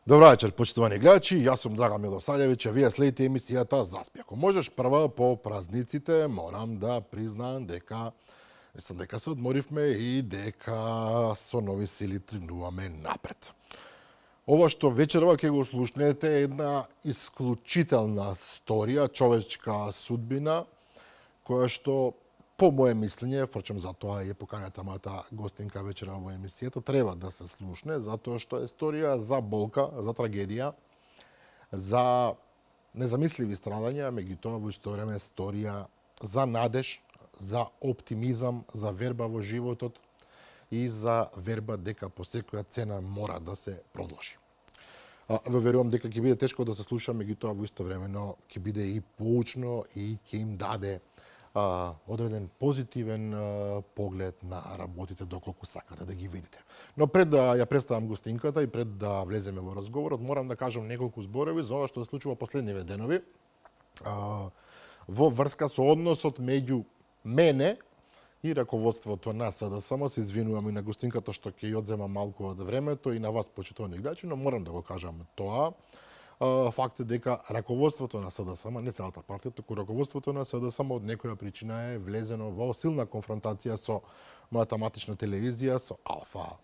Добро вечер, почитувани гледачи. Јас сум Драган Милосављевиќ, а вие следите емисијата Заспи. Ако можеш прва по празниците, морам да признаам дека се одморивме и дека со нови сили тргнуваме напред. Ова што вечерва ќе го слушнете е една исклучителна сторија, човечка судбина, која што по моje мислење, впрочем затоа е поканата мојата гостинка вечера во емисијата, треба да се слушне, затоа што е историја за болка, за трагедија, за незамисливи страдања, меѓутоа во исто време историја за надеж, за оптимизам, за верба во животот и за верба дека по секоја цена мора да се продолжи. Верувам дека ќе биде тешко да се слуша, меѓутоа во исто времено ќе биде и поучно и ќе им даде одреден позитивен поглед на работите доколку сакате да ги видите. Но пред да ја представам гостинката и пред да влеземе во разговорот, морам да кажам неколку зборови за ова што се случува последниве денови во врска со односот меѓу мене и раководството на СДСМ. Се извинувам и на гостинката што ќе ја одзема малку од времето и на вас, почитувани гледачи, но морам да го кажам тоа. Факт е дека раководството на СДСМ, не целата партија, туку раководството на СДСМ од некоја причина е влезено во силна конфронтација со мојата матична телевизија, со Алфа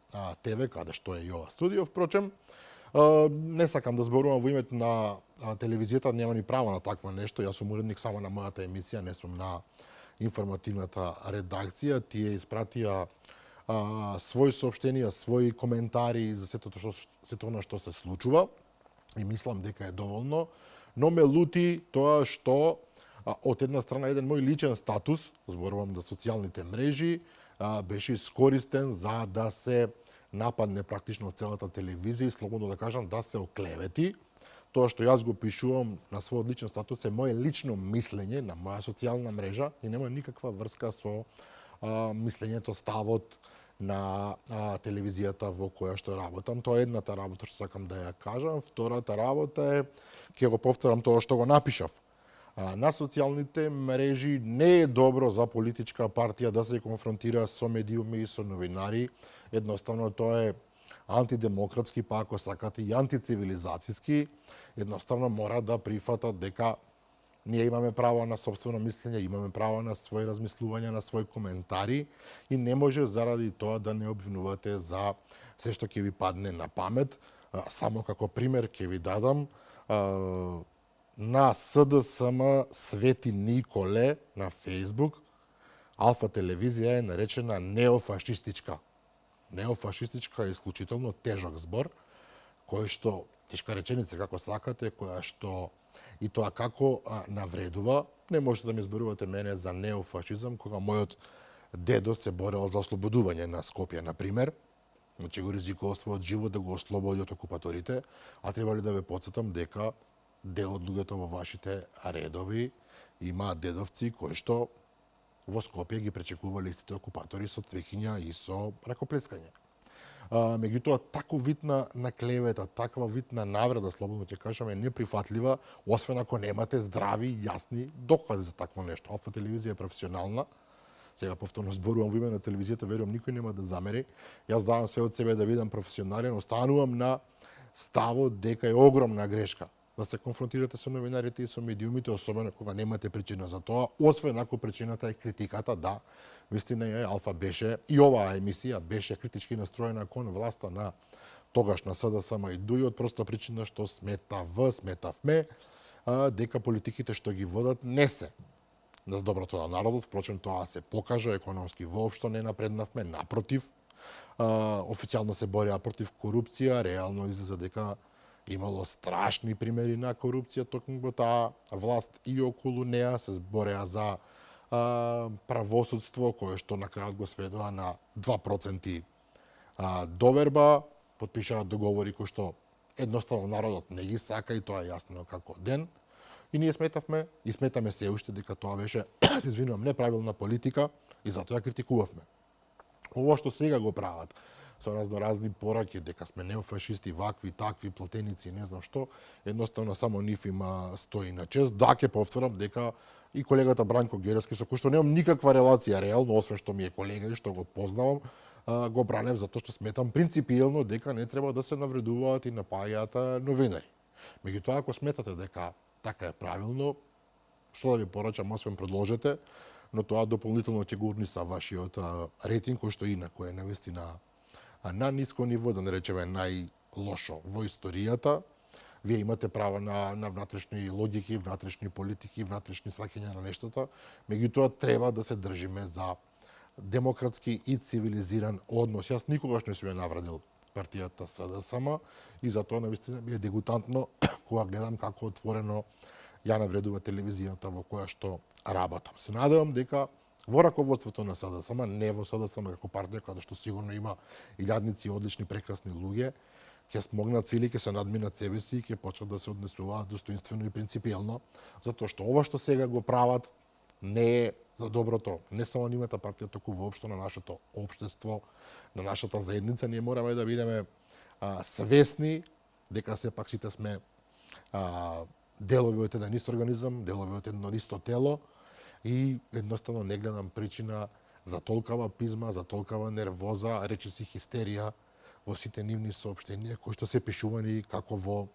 ТВ, каде што е и ова студио. Впрочем, не сакам да зборувам во името на телевизијата, нема ни право на такво нешто. Јас сум уредник само на мојата емисија, не сум на информативната редакција. Тие испратија своји соопштенија, своји коментари за сето она што се случува. И мислам дека е доволно, но ме лути тоа што од една страна еден мој личен статус, зборувам да социјалните мрежи, беше искористен за да се нападне практично целата телевизија и слободно да кажам да се оклевети. Тоа што јас го пишувам на својот личен статус е моје лично мислење на моја социјална мрежа и нема никаква врска со мислењето, ставот на телевизијата во која што работам. Тоа е едната работа што сакам да ја кажам. Втората работа е, ќе го повторам тоа што го напишав. На социјалните мрежи не е добро за политичка партија да се конфронтира со медиуми и со новинари. Едноставно тоа е антидемократски, па ако сакате и антицивилизацијски. Едноставно мора да прифатат дека ние имаме право на собствено мислење, имаме право на своји размислувања, на своји коментари и не може заради тоа да не обвинувате за се што ќе ви падне на памет. Само како пример ќе ви дадам на СДСМ Свети Николе на Фејсбук Алфа телевизија е наречена неофашистичка. Неофашистичка е исклучително тежок збор, кој што, тешка реченица како сакате, која што и тоа како навредува. Не можете да ми зборувате мене за неофашизам, кога мојот дедо се борел за ослободување на Скопје, например. Значи го ризикувал својот живот да го ослободи од окупаторите, а треба ли да ве потсетам дека дел од луѓето во вашите редови имаат дедовци кои што во Скопје ги пречекувале истите окупатори со цвеќиња и со ракоплескање. Меѓутоа, таков вид на клевета, таква вид на навреда, слободно ќе кажам, е неприфатлива, освен ако немате здрави, јасни докази за такво нешто. Алфа телевизија е професионална. Сега повторно зборувам во име на телевизијата, верувам никој нема да замери. Јас давам све од себе да бидам професионален, останувам на ставот дека е огромна грешка да се конфронтирате со новинарите и со медиумите, особено кога немате причина за тоа, освен ако причината е критиката. Да, вистина е, Алфа беше, и оваа емисија беше критички настроена кон власта на тогаш на СДСМ и ДУИ, од проста причина што сметавме дека политиките што ги водат не се за доброто на народот. Впрочем, тоа се покажа, економски воопшто не напреднавме, напротив, официјално се бореа против корупција, реално излезе дека имало страшни примери на корупција токму во таа власт и околу неа, се збореа за правосудство кое што на крајот го сведува на 2% доверба, потпишаа договори кои што едноставно народот не ги сака и тоа е јасно како ден. И ние сметавме и сметаме се уште дека тоа беше, се извинувам, неправилна политика и затоа ја критикувавме. Ово што сега го прават со разни пораки дека сме неофашисти, вакви, такви, платеници, не знам што, едноставно само нив има стои на чест. Да, ќе повторам дека и колегата Бранко Герески, со кој што немам никаква релација реално, освен што ми е колега и што го познавам, го бранев затоа што сметам принципиелно дека не треба да се навредуваат и напаѓаат новинари. Меѓутоа, ако сметате дека така е правилно, што да ви порачам, освен предложете, но тоа дополнително ќе го урниса вашиот рейтинг, кој што инаку е навистина на ниско ниво, да не речеме најлошо во историјата. Вие имате право на внатрешни логики, внатрешни политики, внатрешни сваќања на нештата, меѓутоа треба да се држиме за демократски и цивилизиран однос. Јас никогаш не сум ја навредил партијата СДСМ и затоа навистина ми е дегутантно кога гледам како отворено ја навредува телевизијата во која што работам. Се надевам дека во раководството на СДСМ, не во СДСМ како партија, каде што сигурно има илјадници одлични прекрасни луѓе, ќе смогнат сили, ќе се надминат себе си и ќе почнат да се однесуваат достоинствено и принципиелно, затоа што ова што сега го прават не е за доброто, не само на нивната партија, туку воопшто на нашето општество, на нашата заедница. Ние мораме да бидеме свесни дека сепак сите сме делови од еден ист организам, делови од едно исто тело и едноставно не гледам причина за толкава пизма, за толкава нервоза, речиси хистерија во сите нивни соопштенија кои што се пишувани како во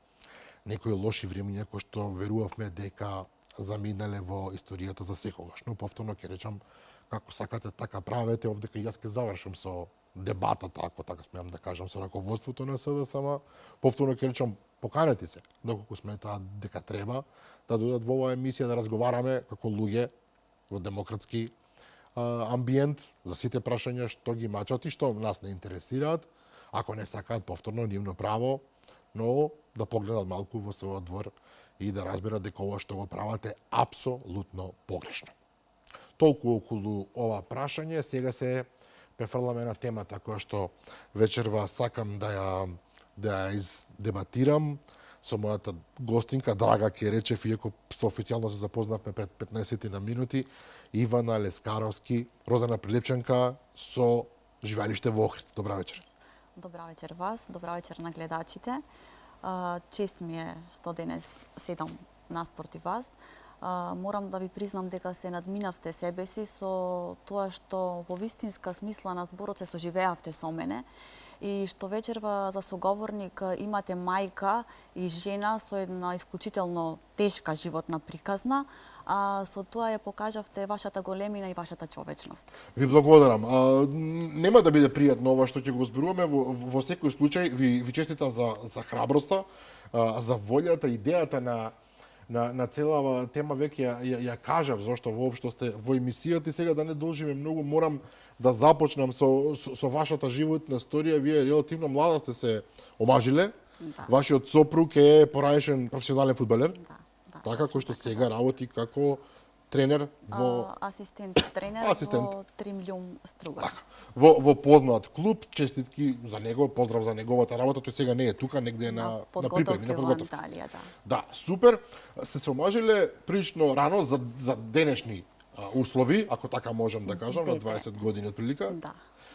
некои лоши времиња кои што верувавме дека заминале во историјата за секогаш. Но повторно ќе речам, како сакате така правете, овде кај јас ќе завршам со дебатата, ако така смеам да кажам, со раководството на СДСМ. Повторно ќе речам, поканете се, доколку сметаат дека треба да дојдат во оваа емисија да разговараме како луѓе во демократски амбиент за сите прашања што ги мачат и што нас не интересираат. Ако не сакаат, повторно нивно право, но да погледнат малку во својот двор и да разберат дека ова што го прават е апсолутно погрешно. Толку околу ова прашање. Сега се префрламе на темата која што вечерва сакам да ја издебатирам со мојата гостинка Драга Керечев, иако со официјално се запознавме пред 15 на минути, Ивана Лескаровски, родена Прилепчанка со живеалиште во Охрид. Добра вечер. Добра вечер вас, добра вечер на гледачите. Чест ми е што денес седам наспротив вас. Морам да ви признам дека се надминавте себе си со тоа што во вистинска смисла на зборот се соживеавте со мене и што вечерва за соговорник имате мајка и жена со една исклучително тешка животна приказна, а со тоа ја покажавте вашата големина и вашата човечност. Ви благодарам. Нема да биде пријатно ова што ќе го зборуваме. Во секој случај ви честитам за храброста, за волјата, идејата на целава тема веќе ја кажав зашто воопшто сте во емисијата и сега да не должиме многу, морам да започнам со вашата животна историја. Вие релативно млада сте се омажиле. Да. Вашиот сопруг е поранешен професионален фудбалер. Да, така, кој што сега работи како тренер во асистент тренер во Тримљум Струга. Така. Во познат клуб, честитки за него, поздрав за неговата работа, тој сега не е тука, негде е на припреми, на подготовка. Анталија, да. Да, супер. Сте се омажиле прилично рано за денешни услови, ако така можам да кажам, на 20 години отприлика.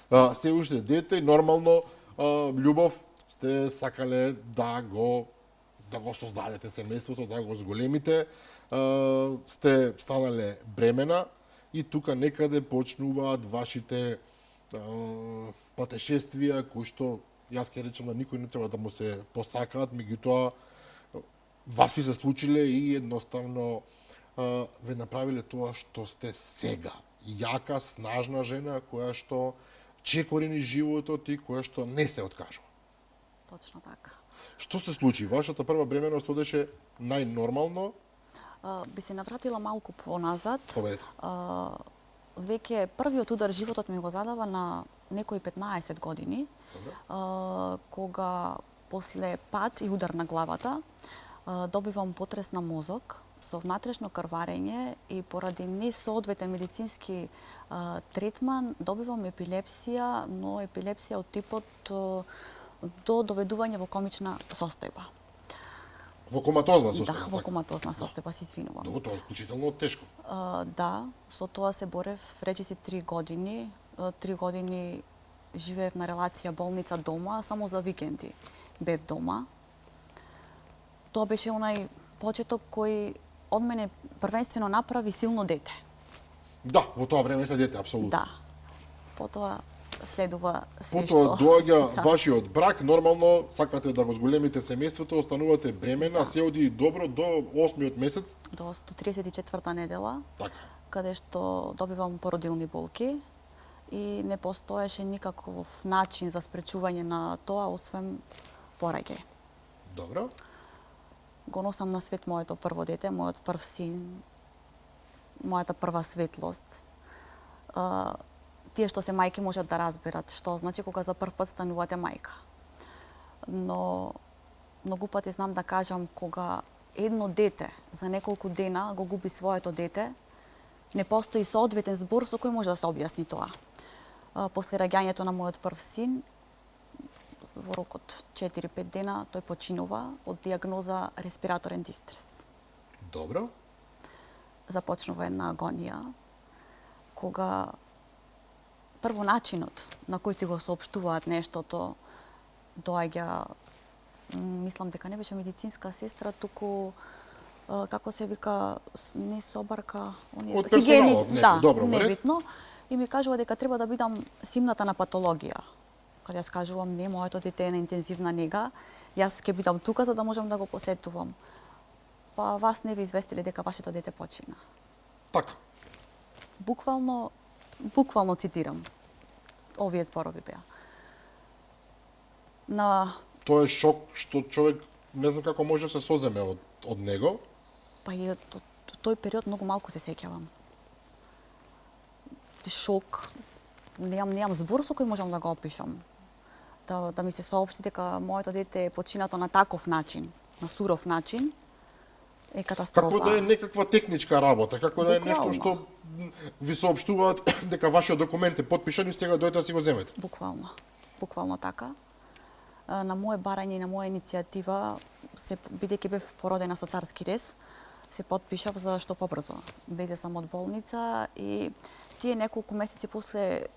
Да. Се уште дете, нормално љубов сте сакале да го создадете семејството, да го зголемите, сте станале бремена и тука некаде почнуваат вашите патешествија кои што јас ќе речем на никој не треба да му се посакаат, меѓутоа вас ви се случиле и едноставно ве направиле тоа што сте сега. Јака, снажна жена која што чекорени животот и која што не се откажува. Точно така. Што се случи? Вашата прва бременност одеше најнормално? Би се навратила малку поназад. Поверете. Веќе првиот удар животот ми го задава на некои 15 години, кога после пад и удар на главата добивам потрес на мозок со внатрешно крварење и поради несоодветен медицински третман добивам епилепсија, но епилепсија од типот до доведување во комична состојба. Во коматозна состојба? Да, во коматозна состојба, се извинувам. Добро, тоа е исклучително тешко. Да, со тоа се борев речиси 3 години. 3 години живеев на релација болница-дома, само за викенди бев дома. Тоа беше онај почеток кој од мене првенствено направи силно дете. Да, во тоа време се дете, апсолутно. Да. Потоа следува се Потоа што... доаѓа вашиот брак, нормално сакате да го зголемите семејството, останувате бремена, се оди добро до 8-миот месец. До 134-та недела, Така. каде што добивам породилни болки и не постоеше никаков начин за спречување на тоа, освен пораѓај. Добро. Го носам на свет моето прво дете, мојот прв син, мојата прва светлост. Тие што се мајки можат да разберат што значи кога за прв пат станувате мајка. Но многу пати знам да кажам кога едно дете за неколку дена го губи своето дете, не постои соодветен збор со кој може да се објасни тоа. После раѓањето на мојот прв син, во рок од 4-5 дена тој починува од дијагноза респираторен дистрес. Добро. Започнува една агонија, кога прво начинот на кој ти го соопштуваат нештото доаѓа, мислам дека не беше медицинска сестра, туку како се вика, не собарка, Од персоналот, да, добро, небитно, и ми кажува дека треба да бидам симната на патологија. Кога јас кажувам, не, моето дете е на интензивна нега, јас ќе бидам тука за да можам да го посетувам. Па вас не ви известиле дека вашето дете почина. Така. Буквално цитирам. Овие зборови беа. Тоа е шок што човек не знам како може да се соземе од него. Па и тој период многу малку се сеќавам. Шок. Неам збор со кој можам да го опишам. Да ми се соопшти дека моето дете е починато на таков начин, на суров начин, е катастрофа. Како да е некаква техничка работа, како да е нешто што ви соопштуваат дека вашиот документ е потпишан и сега дојдете да си го земете. Буквално така. На моје барање и на моја иницијатива, бидејќи бев породена со царски рез, се потпишав за што побрзо да излезам од болница и тие неколку месеци после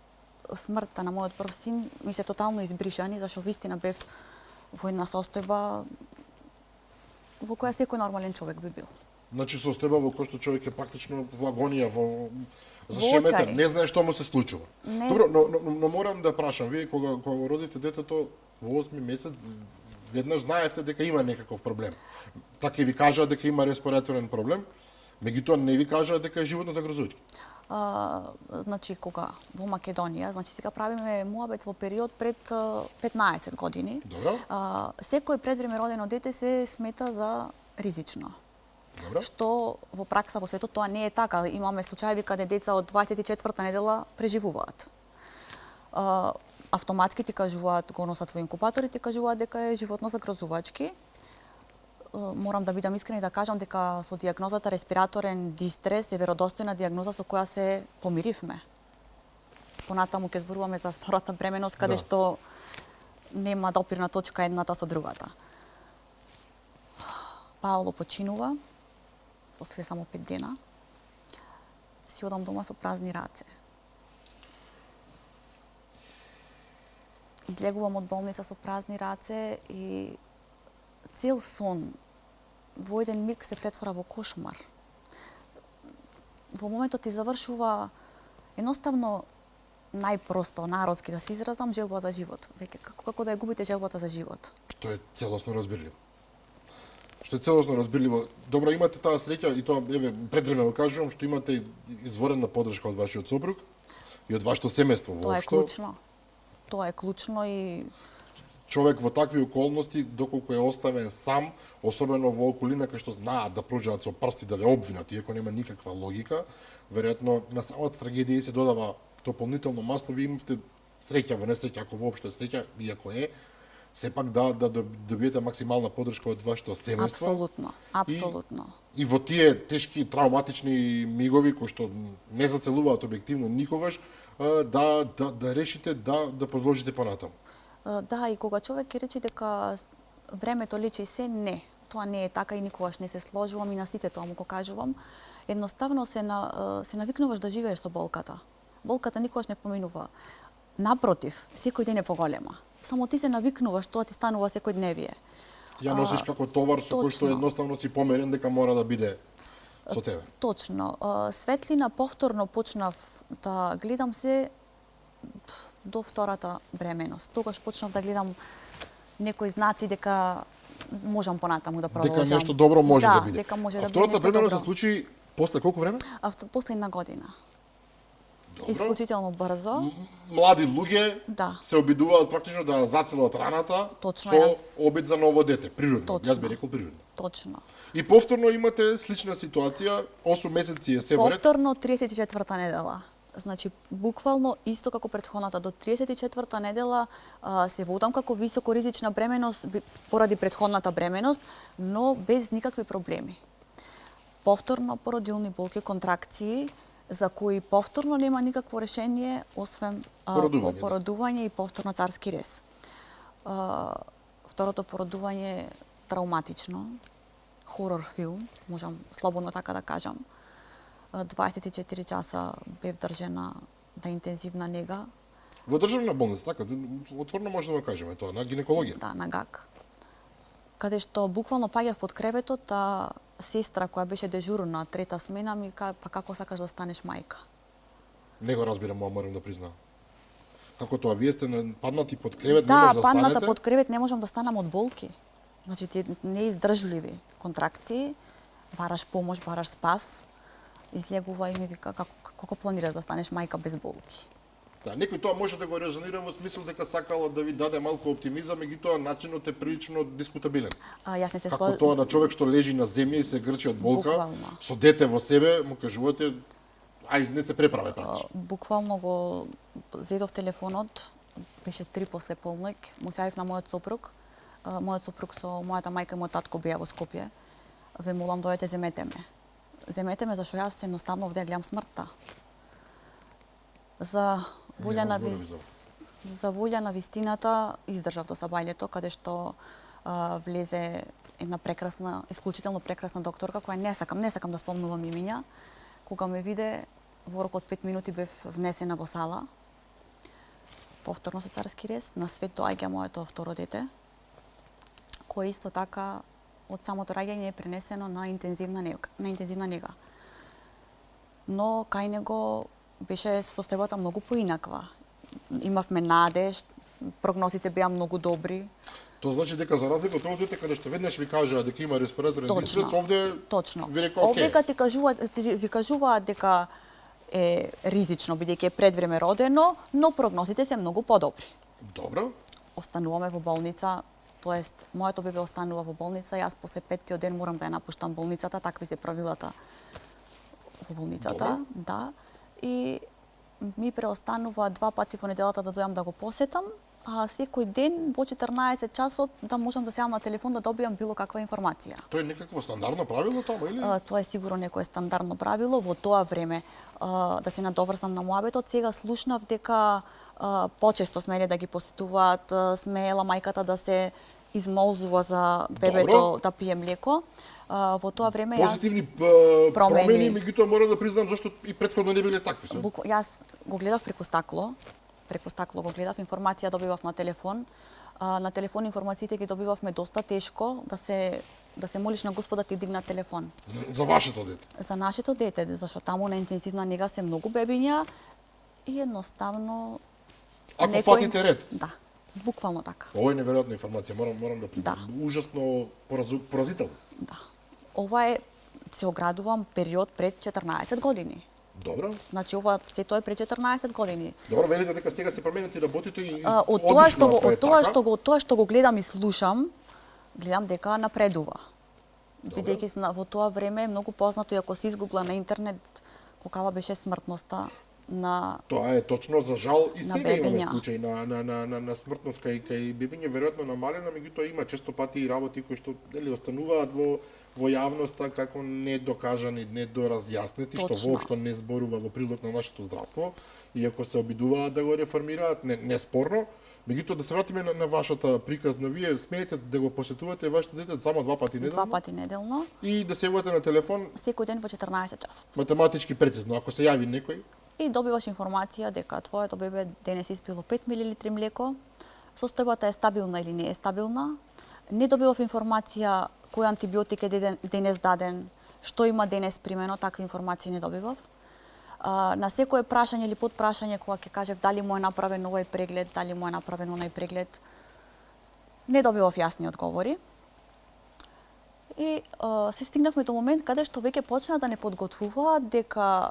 смртта на мојот прв син ми се тотално избришани, зашто вистина бев во една состојба во која секој нормален човек би бил. Значи состојба во која што човек е практично во агонија, за Во шемета, очари. не знае што му се случува. Добро, но морам да прашам, вие кога го родивте детето во 8 месец, веднаш знаевте дека има некаков проблем. Така и ви кажаа дека има респираторен проблем, меѓутоа не ви кажаа дека е животно загрозувачки. Значи, кога во Македонија, значи сега правиме муабет во период пред 15 години. Добро. Секој предвреме родено дете се смета за ризично. Добро. Што во пракса во светот тоа не е така. Имаме случаи каде деца од 24-та недела преживуваат. Автоматски ти кажуваат, го носат во инкубатори, ти кажуваат дека е животно загрозувачки. Морам да бидам искрена и да кажам дека со дијагнозата респираторен дистрес е веродостојна дијагноза со која се помиривме. Понатаму ќе зборуваме за втората бременост, каде што нема допирна точка едната со другата. Паоло починува, после само 5 дена. Си одам дома со празни раце. Излегувам од болница со празни раце и цел сон во еден миг се претвора во кошмар. Во моментот ти завршува едноставно најпросто, народски да се изразам, желба за живот. Веќе како да ја губите желбата за живот. Тоа е целосно разбирливо. Што е целосно разбирливо. Добро, имате таа среќа и тоа, еве, предвреме го кажувам, што имате изворена поддршка од вашиот сопруг и од вашето семејство воопшто. Тоа е клучно. Тоа е клучно и човек во такви околности, доколку е оставен сам, особено во околина кај што знаат да проживаат со прсти да ве обвинат, иако нема никаква логика, веројатно на самата трагедија се додава дополнително масло, ви имате среќа во несреќа, ако воопшто е среќа, иако е, сепак да добиете максимална поддршка од вашето семејство. Апсолутно. И во тие тешки травматични мигови кои што не зацелуваат објективно никогаш, да решите да продолжите понатаму. Да, и кога човек ќе рече дека времето лечи се, не. Тоа не е така и никогаш не се сложувам и на сите тоа му го кажувам. Едноставно се навикнуваш да живееш со болката. Болката никогаш не поминува. Напротив, секој ден е поголема. Само ти се навикнуваш, тоа ти станува секојдневие. Ја носиш како товар со кој што едноставно си померен дека мора да биде со тебе. Точно. Светлина повторно почнав да гледам се до втората бременост. Тогаш почнав да гледам некои знаци дека можам понатаму да продолжам. Дека нешто добро може да биде. Дека може а да биде втората нешто бременост добро. се случи после колку време? После една година. Добро. Исклучително брзо. Млади луѓе Да. се обидуваат практично да зацелат раната Точно, со јас. обид за ново дете, природно. Точно. Јас би рекол природно. Точно. И повторно имате слична ситуација, 8 месеци е се во ред. Повторно 34-та недела. Значи, буквално исто како претходната, до 34-та недела се водам како високоризична бременост поради претходната бременост, но без никакви проблеми. Повторно породилни болки, контракции, за кои повторно нема никакво решение, освен породување и повторно царски рез. Второто породување е травматично, хорор филм, можам слободно така да кажам. 24 часа бев држена на интензивна нега. Во државна болница, така, отворно може да го кажеме тоа, на гинекологија. Да, на ГАК. Каде што буквално паѓав под креветот, а сестра која беше дежурна трета смена ми кажа, па како сакаш да станеш мајка? Не го разбирам, морам да признам. Како тоа, вие сте паднати под кревет, не Да, може да падната станете? под кревет не можам да станам од болки. Значи, ти неиздржливи контракции, бараш помош, бараш спас, излегува и ми вика како планираш да станеш мајка без болки. Да, некој тоа може да го резонира во смисла дека сакала да ви даде малку оптимизам, меѓутоа начинот е прилично дискутабилен. Јас не се Како тоа на човек што лежи на земја и се грчи од болка, Буквално. со дете во себе, му кажувате, ај не се преправе прачи. Буквално го зедов телефонот, беше 3 после полноќ, му се јавив на мојот сопруг. Мојот сопруг со мојата мајка и мојот татко беа во Скопје. Ве молам дојдете, земете ме. Земете ме зашто јас едноставно овде гледам смртта. За волја на вистината издржав до сабајлето, каде што влезе една прекрасна, исклучително прекрасна докторка која не сакам да спомнувам имиња. Кога ме виде, во рок од 5 минути бев внесена во сала. Повторно со царски рез, на свет доаѓа моето второ дете, кое исто така од самото раѓање е пренесено на интензивна нега. Но кај него беше состојбата многу поинаква. Имавме надеж, прогнозите беа многу добри. Тоа значи дека за разлика од прво дете каде што веднаш ви кажаа дека има респираторен дистрес, овде точно. ви рекоа окей. Овде ви кажуваат дека е ризично бидејќи е пред време родено, но прогнозите се многу подобри. Добро. Остануваме во болница, тоест моето бебе останува во болница, јас после 5-тиот ден морам да ја напуштам болницата, такви се правилата во болницата. Добро. Да. И ми преостанува 2 пати во неделата да дојам да го посетам, а секој ден во 14 часот да можам да се јавам на телефон да добијам било каква информација. Тоа е некакво стандардно правило тама или? Тоа е сигурно некое стандардно правило во тоа време. Да се надоврзам на муабетот, сега слушнав дека почесто смеле да ги посетуваат, смеела мајката да се измолзува за бебето да пие млеко. Во тоа време позитивни промени, меѓутоа морам да признам зашто и претходно не биле такви. Јас го гледав преку стакло го гледав, информација добивав на телефон. На телефон информациите ги добивавме доста тешко, да се молиш на Господ да ти дигна телефон. За вашето дете? За нашето дете, зашто таму на интензивна нега се многу бебиња и едноставно ако фатите ред. Да, буквално така. Ова е неверојатна информација, морам да признам. Да. Ужасно поразително. Да. Ова е, се оградувам, период пред 14 години. Добро. Значи ова сето е пред 14 години. Добро, велите дека сега се променети работите и од тоа што го гледам и слушам, гледам дека напредува. Бидејќи во тоа време е многу познато и ако се изгубла на интернет колкава беше смртноста на тоа е точно за жал и сега имаме бебиња. случаи на смртност кај бебиња веројатно намалена, меѓутоа има често пати и работи кои што остануваат во јавноста како недокажани, недоразјаснети, што воопшто не зборува во прилог на нашето здравство, иако се обидуваат да го реформираат, не спорно. Меѓутоа да се вратиме на вашата приказна, вие смеете да го посетувате вашето дете само 2 пати неделно? 2 пати неделно. И да се јавувате на телефон? Секој ден во 14 часот. Математички прецизно, ако се јави некој? И добиваш информација дека твоето бебе денес испило 5 мл млеко, состојбата е стабилна или не е стабилна. Не добивав информација кој антибиотик е денес даден, што има денес примено, такви информации не добивав. На секое прашање или подпрашање кога ќе кажев дали му е направен овој преглед, дали му е направен онај преглед, не добивав јасни одговори. И се стигнавме до момент каде што веќе почна да не подготвува дека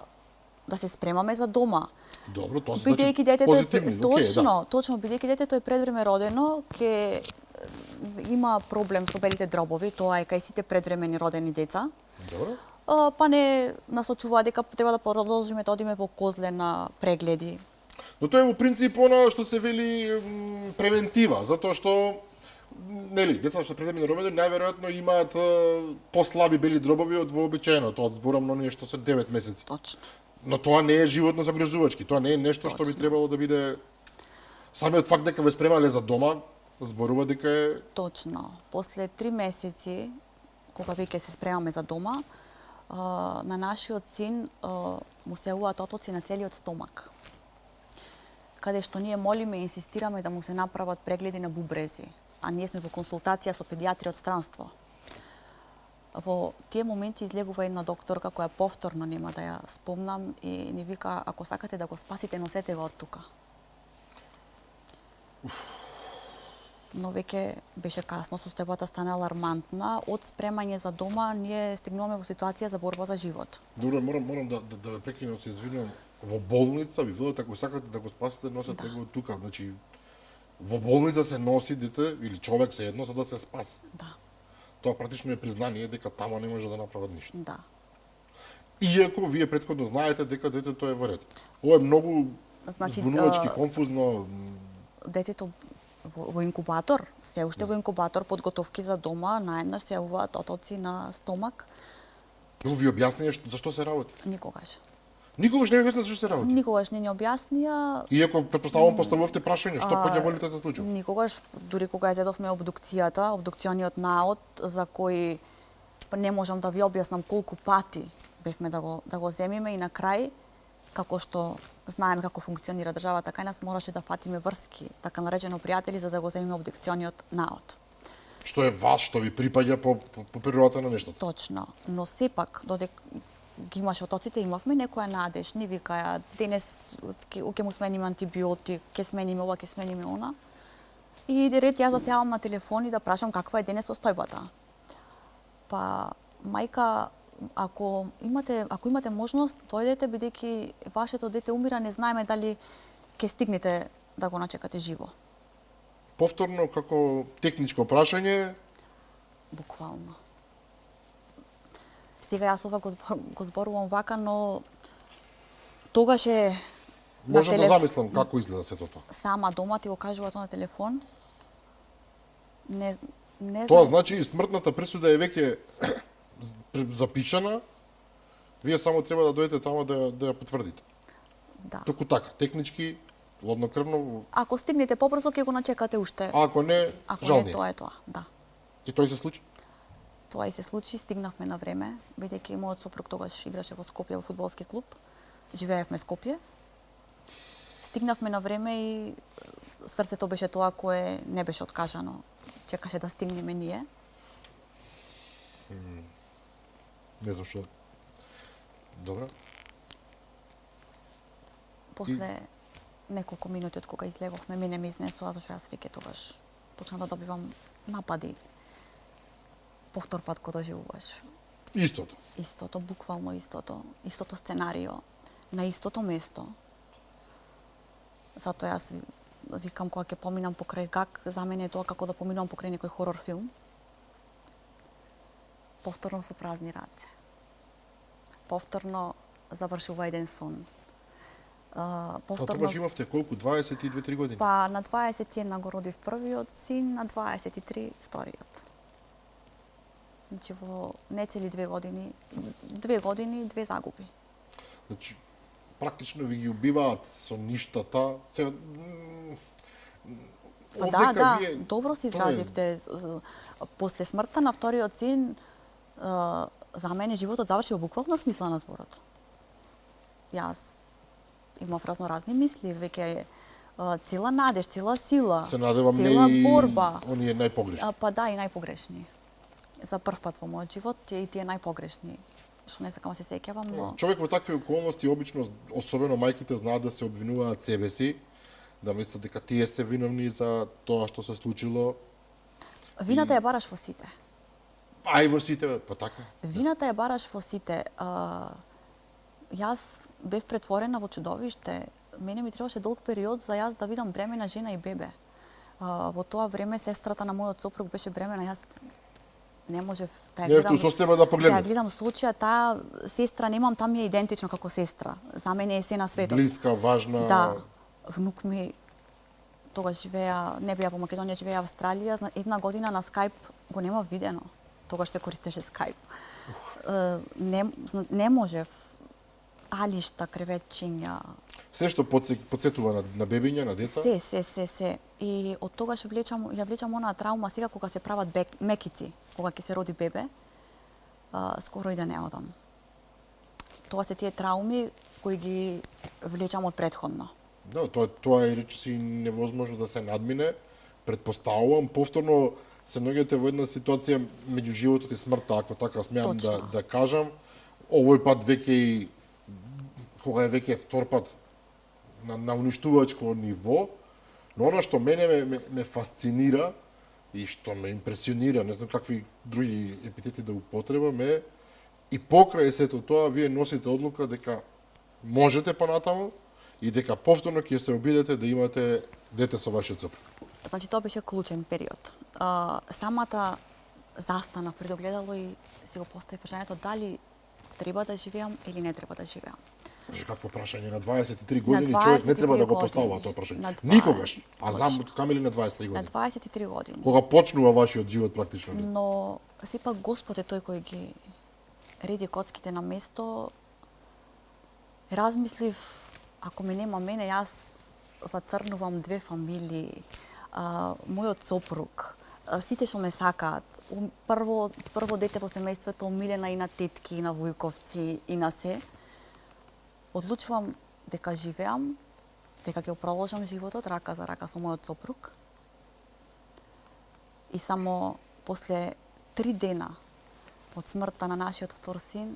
да се спремаме за дома. Добро, тоа се Бидејќи значи детето позитивни. точно, точно, бидејќи детето е предвреме родено, ќе има проблем со белите дробови, тоа е кај сите предвремени родени деца. Добро. Па не насочува дека треба да продолжиме да одиме во Козле на прегледи. Но тоа е во принцип она што се вели превентива, затоа што нели, децата што предвремени родени најверојатно имаат послаби бели дробови од вообичаеното, од зборам на оние што се 9 месеци. Точно. Но тоа не е животно загрозувачки, тоа не е нешто што би требало да биде самиот факт дека ве спремале за дома, зборува дека е Точно. После 3 месеци, кога веќе се спремаме за дома, на нашиот син му се јавуваат отоци на целиот стомак. Каде што ние молиме и инсистираме да му се направат прегледи на бубрези, а ние сме во консултација со педиатри од странство. Во тие моменти излегува една докторка која повторно нема да ја спомнам и ни вика, ако сакате да го спасите, носете го од тука. Но веќе беше касно, состојбата стана алармантна. Од спремање за дома, ние стигнуваме во ситуација за борба за живот. Добро, морам да ве прекинам, се извинувам. Во болница ви велат ако сакате да го спасите, носете го од тука. Значи во болница се носи дете или човек се едно за да се спаси. Да, Тоа практично е признание дека тамо не може да направат ништо. да. Иако вие претходно знаете дека детето е во ред. Ова е многу Значи, збунувачки, конфузно. Детето во инкубатор, се уште во инкубатор, подготовки за дома, наеднаш се јавуваат отоци на стомак. Но ви објаснија зашто се работи. Никогаш. Никогаш не ви објаснија зашто се работи. Никогаш не ни објаснија. Иако претпоставувам поставувавте прашање, што поѓаволите се случува? Никогаш, дури кога ја зедовме обдукцијата, обдукциониот наод, за кој не можам да ви објаснам колку пати бевме да го земиме и на крај, како што знаеме како функционира државата кај нас, мораше да фатиме врски, така наречено пријатели, за да го земиме обдукциониот наод. Што е вас, што ви припаѓа по природата на нештото. Точно, но сепак додека ги имаше отоците, имавме некоја надеж, ни викаја денес ќе му смениме антибиотик, ќе смениме ова, ќе смениме она. И иде ред јас да се јавам на телефон и да прашам каква е денес состојбата. Па мајка, ако имате можност, дојдете бидејќи вашето дете умира, не знаеме дали ќе стигнете да го начекате живо. Повторно како техничко прашање, Буквално. Сега јас ова го зборувам вака, но тогаш е можам да замислам како изгледа сето тоа. Сама дома ти го кажува тоа на телефон. Не Тоа знам. значи смртната пресуда е веќе запишана. Вие само треба да дојдете таму да ја потврдите. Да. Току така, технички, ладнокрвно, Ако стигнете побрзо ќе го начекате уште. ако не, Ако жал не, не. тоа е тоа. Да. И тој се случи. Тоа и се случи, стигнавме на време, бидејќи мојот сопруг тогаш играше во Скопје во фудбалски клуб. Живеевме Скопје. Стигнавме на време и срцето беше тоа кое не беше откажано. Чекаше да стигнеме ние. Не знам што. Добро. После неколку минути од кога излеговме, мене ме изнесува, зашто јас веќе тогаш почнав да добивам напади. Повтор пат го доживуваш. Истото. Истото, буквално истото. Истото сценарио. На истото место. Затоа јас викам кога ќе поминам покрај гак, за мене е тоа како да поминувам покрај некој хорор филм. Повторно со празни раце. Повторно завршува еден сон. Тогаш имавте колку? 22-3 години? Па на 21 го родив првиот син, на 23 вториот. Значи во нецели 2 години, 2 загуби. Значи, практично ви ги убиваат со ништата. Сега, Па да, добро се изразивте. После смртта на вториот син, за мене животот заврши во буквална смисла на зборот. Јас имав разноразни мисли, веќе цела надеж, цела сила, се надевам цела не борба. и оние најпогрешни. Па да, и најпогрешни. За прв пат во мојот живот и тие најпогрешни што не сакам да се сеќавам, но Човек во такви околности обично, особено мајките, знаат да се обвинуваат себе си, да мислат дека тие се виновни за тоа што се случило. вината ја бараш во сите. А и во сите, па така. Вината ја бараш во сите. Јас бев претворена во чудовиште. Мене ми требаше долг период за јас да видам бремена жена и бебе. Во тоа време сестрата на мојот сопруг беше бремена, јас не можев да ја Не гледам. со тебе да Да ја погледнеш. гледам со очи, а таа сестра немам, там ми е идентично како сестра. За мене е се на светот. Блиска, важна. Да, внук ми тогаш живеа, не беа во Македонија, живеа во Австралија, една година на Skype го нема видено. Тогаш се користеше Skype. Не можев алишта, креветчиња, Се што подсетува на бебиња, на деца. се. И од тогаш ја влечам онаа траума сега кога се прават мекици, кога ќе се роди бебе, скоро и да не одам. Тоа се тие трауми кои ги влечам од претходно. Да, тоа е речиси невозможно да се надмине. Предпоставувам, повторно се наоѓате во една ситуација меѓу животот и смртта, ако така смеам да кажам. Овој пат веќе и кога е веќе втор пат на уништувачко ниво, но она што мене ме фасцинира и што ме импресионира, не знам какви други епитети да употребам, е и покрај сето тоа вие носите одлука дека можете понатаму и дека повторно ќе се обидете да имате дете со вашиот сопруг. Значи, тоа беше клучен период. Самата застанав пред огледало и си го поставив прашањето дали треба да живеам или не треба да живеам. Какво прашање на 23 години На човек не треба да го 23 поставува години. тоа прашање. На 20 Никогаш. А знам камили на 23 На години. 23 години. Кога почнува вашиот живот практично. Но сепак Господ е тој кој ги реди коцките на место. Размислив, ако ми нема мене, јас зацрнувам две фамилии, мојот сопруг, сите што ме сакаат. Прво дете во семејството, омилена и на тетки, и на вујковци, и на се. Одлучувам дека живеам, дека ќе продолжам животот рака за рака со мојот сопруг. И само после 3 дена од смртта на нашиот втор син,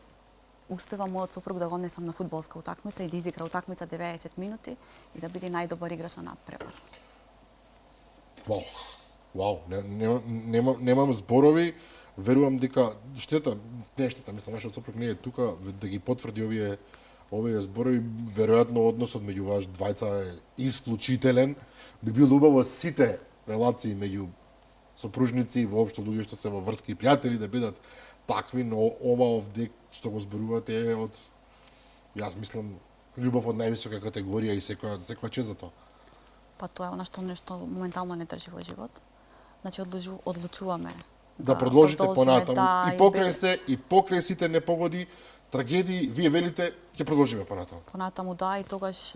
успева мојот сопруг да го однесам на фудбалска утакмица и да изигра утакмица 90 минути и да биде најдобар играч на надпревар. Вау, немам зборови. Верувам дека штета, мислам, вашиот сопруг не е тука да ги потврди овие зборови. Веројатно односот меѓу ваш двајца е исклучителен. Би било убаво сите релации меѓу сопружници и воопшто луѓе што се во врски и пријатели да бидат такви, но ова овде што го зборувате е од, јас мислам, љубов од највисока категорија и секоја чест за тоа. Па тоа е она што нешто моментално не држи во живот. Значи одлучуваме да продолжите продолжиме, понатаму и покрај сите непогоди, трагедии, вие велите ќе продолжиме понатаму. Понатаму да, и тогаш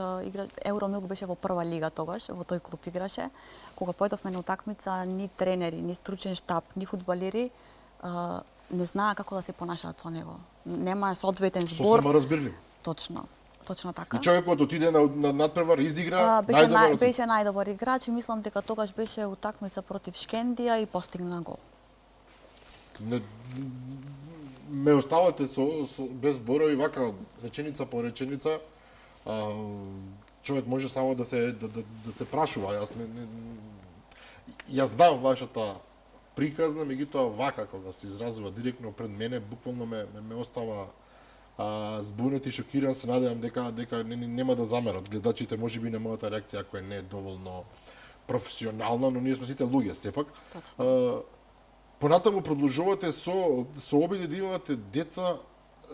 Евромилк беше во прва лига тогаш, во тој клуб играше. Кога појдовме на утакмица, ни тренери, ни стручен штаб, ни фудбалери не знаа како да се понашаат со него. Нема соодветен збор. Сосема разбирливо. Точно така. И човекот отиде на надпревар, изигра, најдобар беше најдобар играч и мислам дека тогаш беше утакмица против Шкендија и постигна гол. Ме оставате без зборови, вака реченица по реченица. Човек може само да се прашува. Јас знам вашата приказна, меѓутоа вака кога се изразува директно пред мене, буквално ме остава збунет и шокиран. Се надевам дека нема да замерат гледачите, можеби на мојата реакција ако не е доволно професионална, но ние сме сите луѓе сепак. Понатаму продолжувате со обиди да имате деца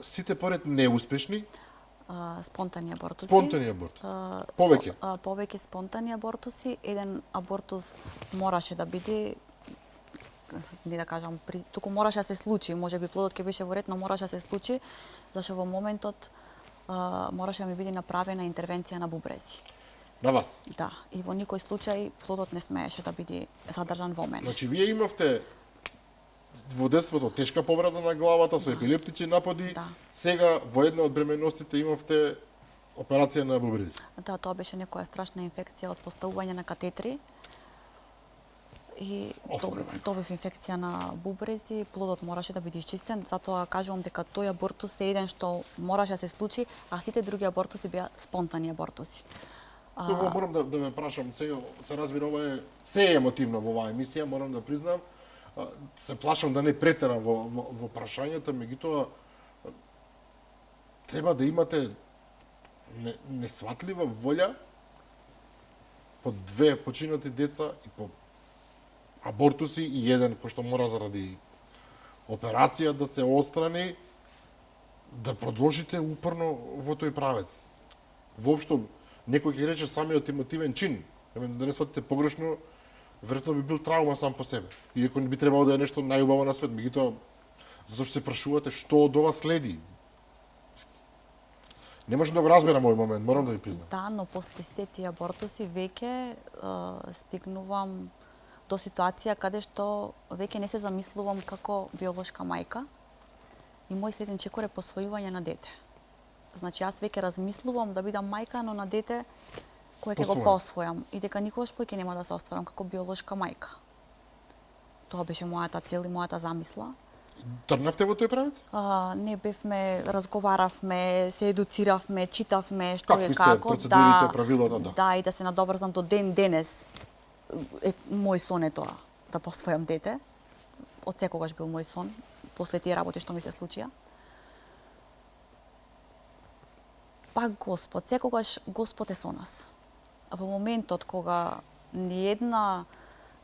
сите поред неуспешни. Спонтани абортуси. Спонтани абортуси. Повеќе. Повеќе спонтани абортуси. Еден абортус мораше да биде, не да кажам, туку мораше да се случи, можеби плодот ќе беше во ред, но мораше да се случи, зашто во моментот мораше да ми биде направена интервенција на бубрези. На вас? Да, и во никој случај плодот не смееше да биде задржан во мене. Значи, вие имавте во детството тешка повреда на главата со епилептични напади. Да. Сега во една од бременностите имавте операција на бубрези. Да, тоа беше некоја страшна инфекција од поставување на катетри. и Оф, добив инфекција на бубрези, плодот мораше да биде исчистен, затоа кажувам дека тој абортус е еден што мораше да се случи, а сите други абортуси беа спонтани абортуси. Тоа морам да ме прашам, сега се разбира ова е се е емотивно во оваа емисија, морам да признам. Се плашам да не претерам во прашањата, меѓутоа треба да имате несватлива волја по 2 починати деца и по абортуси и еден кој што мора заради операција да се отстрани, да продолжите упорно во тој правец. Воопшто, некој ќе рече самиот емотивен чин, да не сватите погрешно, веројатно би бил травма сам по себе. Иако не би требало да е нешто најубаво на свет, меѓутоа затоа што се прашувате што од ова следи. Не можам да го разберам овој момент, морам да ви признам. Да, но после сите тие абортуси веќе стигнувам до ситуација каде што веќе не се замислувам како биолошка мајка и мој следен чекор е посвојување на дете. Значи, јас веќе размислувам да бидам мајка, но на дете кое ќе го посвојам и дека никогаш поќе нема да се остварам како биолошка мајка. Тоа беше мојата цел и мојата замисла. Тргнавте во тој правец? Не бевме, разговаравме, се едуциравме, читавме што Какви е како. се процедурите, правилата, да. Да, и да се надоврзам до ден денес. Мој сон е тоа, да посвојам дете. Од секогаш бил мој сон, после тие работи што ми се случија. Пак Господ, секогаш Господ е со нас. Во моментот кога ни една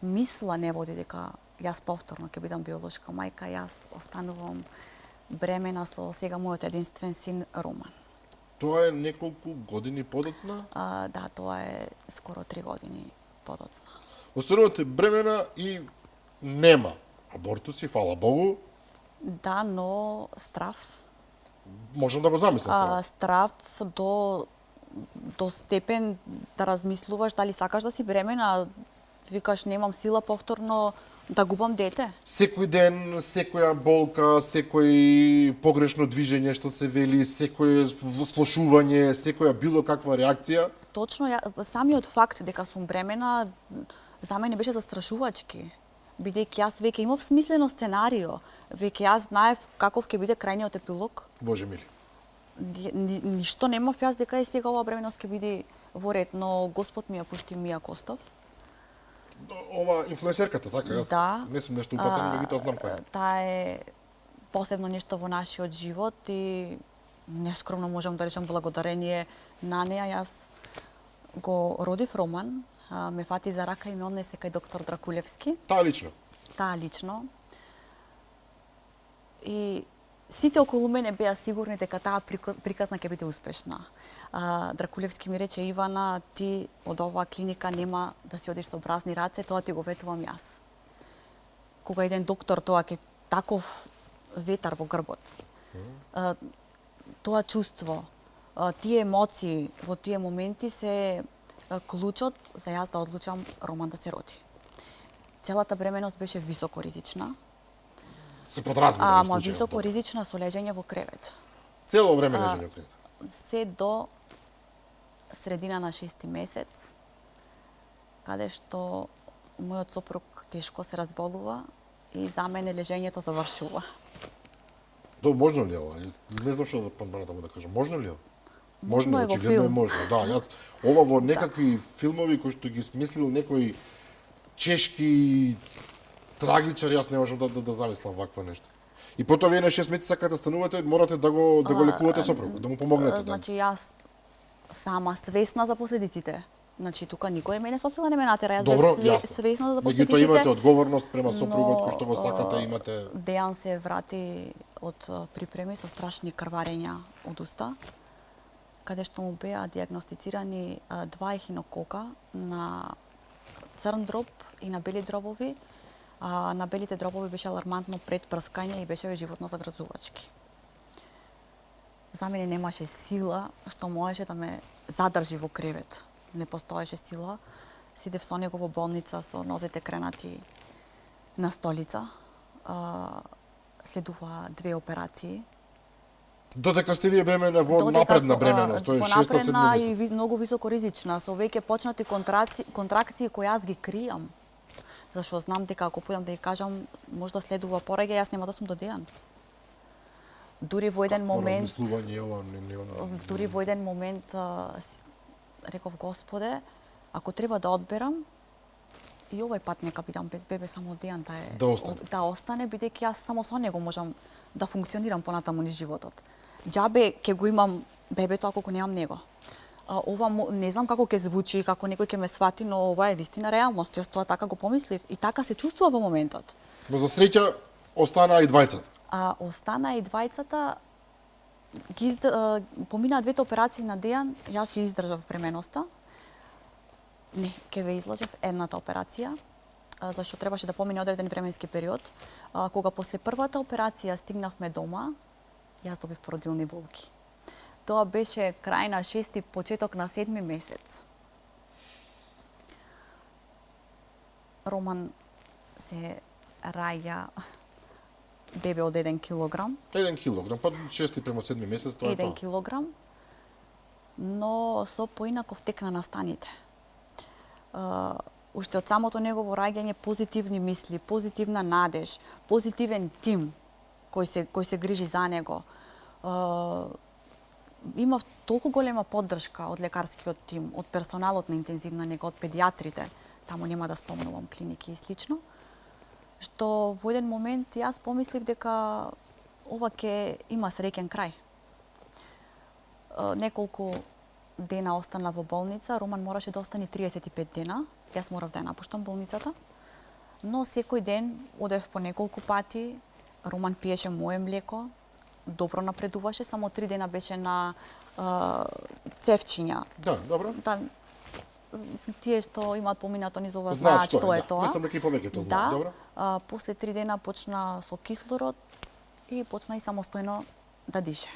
мисла не води дека јас повторно ќе бидам биолошка мајка, јас останувам бремена со сега мојот единствен син Роман. Тоа е неколку години подоцна? Да, тоа е скоро 3 години подоцна. Останувате бремена и нема абортуси, фала Богу. Да, но страв. Можам да го замислам. Страв до степен да размислуваш дали сакаш да си бремена, викаш немам сила повторно да губам дете. Секој ден, секоја болка, секој погрешно движење што се вели, секој слушување, секоја било каква реакција. Точно, самиот факт дека сум бремена за мене беше застрашувачки. Бидејќи јас веќе имав смислено сценарио, веќе јас знаев каков ќе биде крајниот епилог. Боже мили. Ништо немав јас дека и сега оваа бременност ќе биде во ред, но Господ ми ја пушти Мија Костов. Ова инфлуенсерката, така, јас Да. не сум нешто упатен, меѓутоа знам која. Таа е посебно нешто во нашиот живот и нескромно можам да речам благодарение на неа. Јас го родив Роман, ме фати за рака и ме однесе кај доктор Дракулевски. Таа лично. Таа лично. И сите околу мене беа сигурни дека таа приказна ќе биде успешна. Дракулевски ми рече: Ивана, ти од оваа клиника нема да си одиш со празни раце, тоа ти го ветувам јас. Кога еден доктор тоа ќе таков ветар во грбот. Тоа чувство, тие емоции во тие моменти се клучот за јас да одлучам Роман да се роди. Целата бременност беше високо ризична. Се подразбира. Ама високо ризична со лежење во кревет. Цело време лежење во кревет. Се до средина на 6-ти месец, каде што мојот сопруг тешко се разболува и за мене лежењето завршува. Можно ли ова? Не знам што да му да кажам. Можно ли ова? Можно е во очигледно филм. е можно. Да, јас ова во некакви филмови кои што ги смислил некој чешки трагичар, јас не можам да замислам вакво нешто. И потоа вие на 6 месеци сакате да станувате, морате да го лекувате сопругот, да му помогнете. Значи јас сама свесна за последиците. Значи тука никој мене со сила не ме натера, јас Добро, бев јасно. свесна за Меѓутоа последиците. имате одговорност према сопругот кој што го сакате, имате. Дејан се врати од припреми со страшни крварења од уста, каде што му беа диагностицирани 2 ехинокока на црн дроб и на бели дробови. На белите дробови беше алармантно предпрскање и беше животно загрозувачки. За мене немаше сила што можеше да ме задржи во кревет. Не постоеше сила. Сидев со него во болница со нозете кренати на столица. Следува 2 операции. Додека сте вие бремена во напредна бременост, тоа е 6-7 месеци. И многу високо ризична, со веќе почнати контракции кои јас ги кријам. Зашто знам дека ако појдам да ја кажам, можда следува пораѓај, јас нема да сум до Дејан. Дури во еден момент, дури во еден момент реков Господе, ако треба да одберам, и овој пат нека бидам без бебе, само Дејан да остане, бидејќи јас само со него можам да функционирам понатаму низ животот. Џабе ќе го имам бебето ако го немам него. Ова не знам како ќе звучи, како некој ќе ме свати, но ова е вистина реалност. Јас тоа така го помислив и така се чувствува во моментот. Но за среќа останаа и двајцата. Останаа и двајцата, поминаа двете операции на Дејан, јас ја издржав бременоста. Не, ќе ве изложев едната операција, зашто требаше да помине одреден временски период. Кога после првата операција стигнавме дома, јас добив породилни болки. Тоа беше крај на 6-ти, почеток на 7-ми месец. Роман се раѓа бебе од 1 килограм. 1 килограм, па 6-ти према 7-ми месец, тоа е тоа. 1 килограм, но со поинаков тек на настаните. Уште од самото негово раѓање позитивни мисли, позитивна надеж, позитивен тим кој се грижи за него. Имав толку голема поддршка од лекарскиот тим, од персоналот на интензивна нега, од педиатрите, таму нема да спомнувам клиники и слично, што во еден момент јас помислив дека ова ќе има среќен крај. Неколку дена остана во болница, Роман мораше да остане 35 дена, јас морав да ја напуштам болницата, но секој ден одев по неколку пати, Роман пиеше моје млеко, добро напредуваше, само 3 дена беше на цевчиња. Да, добро. Да, тие што имаат поминато низ ова знаат што е тоа. Мислам дека и повеќето знаат, добро. После 3 дена почна со кислород и почна и самостојно да дише.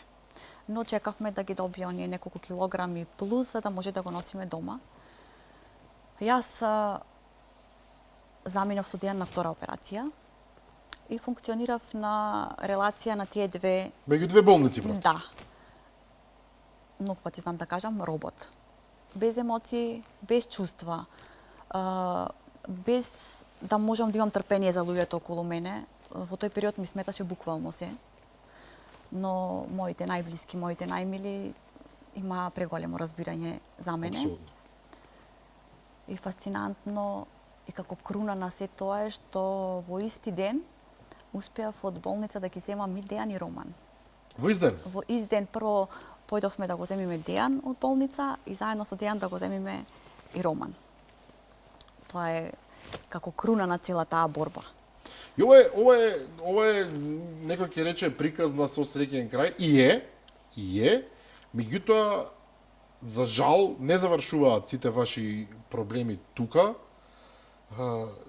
Но чекавме да ги добие оние неколку килограми плюс, за да може да го носиме дома. Јас заминав со Дејан на втора операција и функционирав на релација на тие две... Меѓу две болници, практично. Да. Многу пати знам да кажам робот. Без емоции, без чувства, без да можам да имам трпение за луѓето околу мене. Во тој период ми сметаше буквално се. Но моите најблиски, моите најмили имаа преголемо разбирање за мене. Абсолютно. И фасцинантно и како круна на се тоа е што во исти ден успеав од болница да ги земам и Дејан и Роман. Во ист ден? Во ист ден прво појдовме да го земиме Дејан од болница и заедно со Дејан да го земиме и Роман. Тоа е како круна на цела таа борба. И ова е некој ќе рече приказ на со среќен крај и е, меѓутоа за жал не завршуваат сите ваши проблеми тука.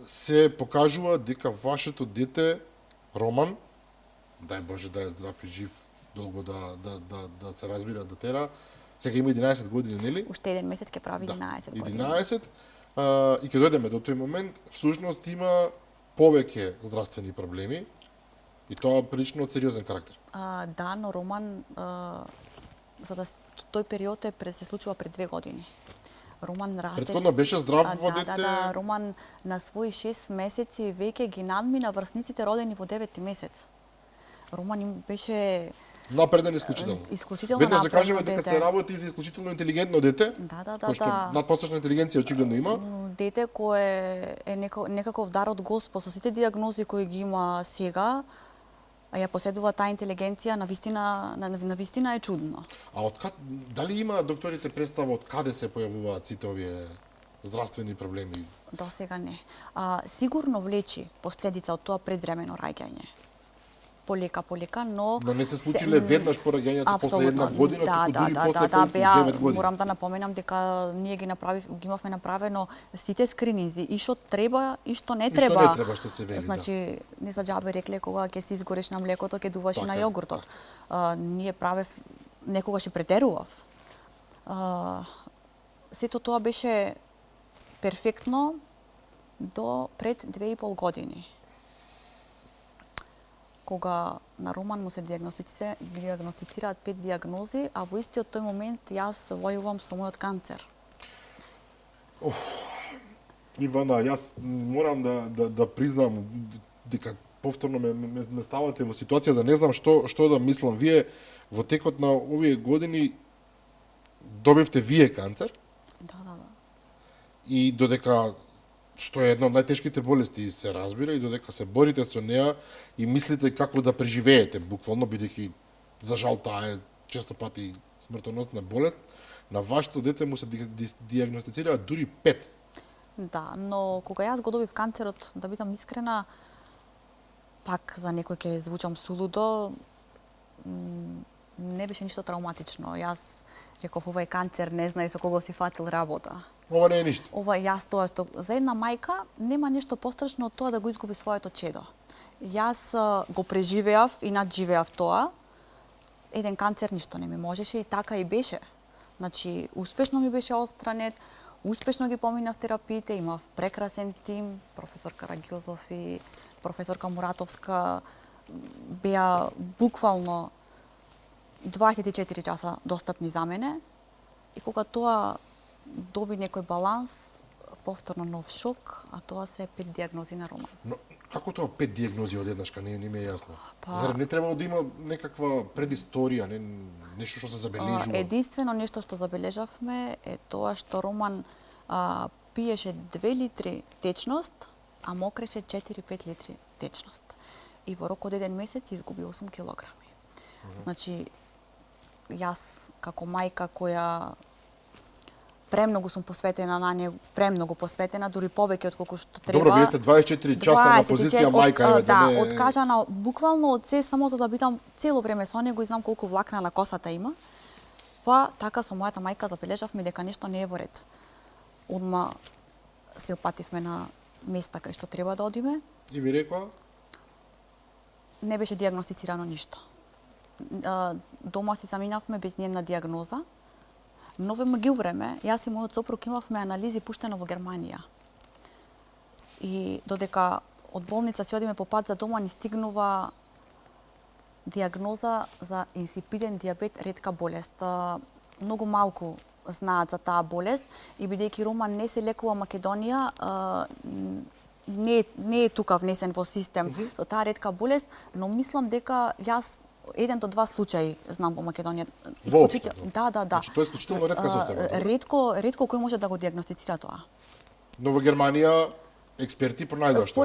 Се покажува дека вашето дете Роман, дај Боже да е здрав и жив, долго да се разбира да тера, сега има 11 години, нели? Уште еден месец ќе прави 11 години. 11, и ќе дојдеме до тој момент, всушност има повеќе здравствени проблеми и тоа прилично од сериозен карактер. Да, но Роман, за да тој период се случува пред 2 години. Роман растеше... Претходно беше здрав во дете... Да, Роман на своји 6 месеци веќе ги надмина врсниците родени во 9 месец. Роман им беше... Напреден исклучително. Исклучително напредно. Веднаш да кажеме дете. дека се работи за исклучително интелигентно дете. Да. Кој што надпосочна интелигенција очигледно има. Дете кое е некаков дар од Господ со сите диагнози кои ги има сега, а ја поседува таа интелигенција, навистина е чудно. А дали има докторите представа од каде се појавуваат сите овие здравствени проблеми? До сега не. Сигурно влечи последица од тоа предвремено раѓање. Полека, но не се случиле веднаш по раѓањето после една година, туку дури после 9 години. Морам да напоменам дека ние ги имавме направено сите скрининзи и што треба и што не треба. И што не треба што се вели, значи, не за џабе рекле кога ќе се изгориш на млекото, ќе дуваш и на јогуртот. Ние некогаш и претерував. Сето тоа беше перфектно до пред 2,5 години. Кога на Роман му се диагностицираат 5 диагнози, а во истиот тој момент јас војувам со мојот канцер. Ивана, јас морам да признам дека повторно ме ставате во ситуација да не знам што да мислам. Вие во текот на овие години добивте вие канцер Да. и додека што е една од најтешките болести се разбира и додека се борите со неа и мислите како да преживеете, буквално бидејќи за жал таа е често пати смртоносна болест, на вашето дете му се диагностицираа дури 5. Да, но кога јас го добив канцерот, да бидам искрена, пак за некој ќе звучам сулудо, не беше ништо травматично. Јас реков, ова е канцер, не знај со кого си фатил работа. Ова не е ништо. Ова јас тоа што за една мајка нема нешто пострашно од тоа да го изгуби своето чедо. Јас го преживеав и надживеав тоа. Еден канцер ништо не ми можеше и така и беше. Значи, успешно ми беше отстранет, успешно ги поминав терапиите, имав прекрасен тим, професор Карагјозов и професорка Муратовска беа буквално 24 часа достапни за мене. И кога тоа доби некој баланс, повторно нов шок, а тоа се 5 диагнози на Роман. Но како тоа 5 диагнози одеднашка, не ми е јасно. Па- Зарем не требало да има некаква предисторија, нешто што се забележува? Единствено нешто што забележавме е тоа што Роман пиеше 2 литри течност, а мокреше 4-5 литри течност. И во рок од 1 месец изгуби 8 килограми. Значи, јас како мајка која премногу сум посветена на неј, премногу посветена, дури повеќе од колку што треба. Добро, вие сте 24 часа на позиција мајка, еве да, не... откажана буквално од се само за да бидам цело време со него и знам колку влакна на косата има. Па така со мојата мајка забележавме дека нешто не е во ред. Одма се опативме на места кај што треба да одиме. И ви рекоа? Не беше диагностицирано ништо. Дома си заминавме без ниједна диагноза. Но во меѓувреме, јас и мојот сопруг имавме анализи пуштено во Германија. И додека од болница си одиме по пат за дома, ни стигнува диагноза за инсипиден диабет, ретка болест. Многу малку знаат за таа болест и бидејќи Роман не се лекува Македонија, не е тука внесен во систем со таа ретка болест, но мислам дека јас 1 до 2 случаи знам во Македонија. Воопшто? Да. Значи, тоа е исклучително ретка состојба. Ретко кој може да го диагностицира тоа. Но во Германија експерти пронајдоа што?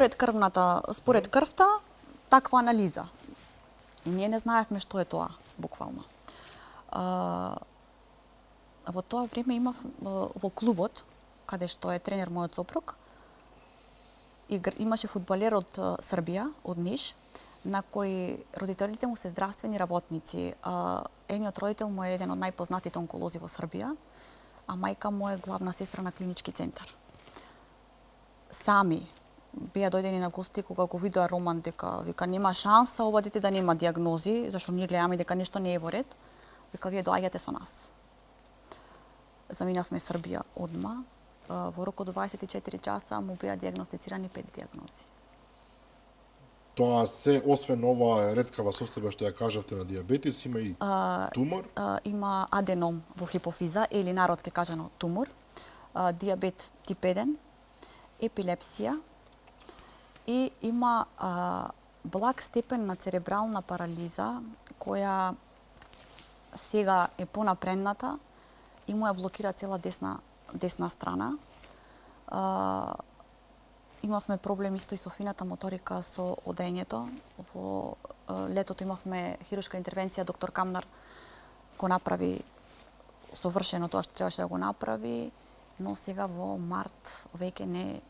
Според крвта, таква анализа. И ние не знаевме што е тоа, буквално. Во тоа време имав во клубот, каде што е тренер мојот сопруг, имаше фудбалер од Србија, од Ниш, на кој родителите му се здравствени работници. Едниот родител му е еден од најпознатите онколози во Србија, а мајка му е главна сестра на клинички центар. Сами беа дојдени на гости кога го видоа Роман дека вика нема шанса ова дете да нема диагнози, зашто ние гледаме дека нешто не е во ред, вика вие доаѓате со нас. Заминавме Србија одма. Во рок од 24 часа му беа диагностицирани 5 диагнози. Тоа се, освен ова реткава состојба што ја кажавте на диабетис, има и тумор? Има аденом во хипофиза, или народски кажано тумор, диабет тип 1, епилепсија и има благ степен на церебрална парализа, која сега е понапредната и му ја блокира цела десна страна. Имавме проблем исто и со фината моторика со одењето. Во летото имавме хируршка интервенција, доктор Камнар го направи совршено тоа што требаше да го направи, но сега во март веќе не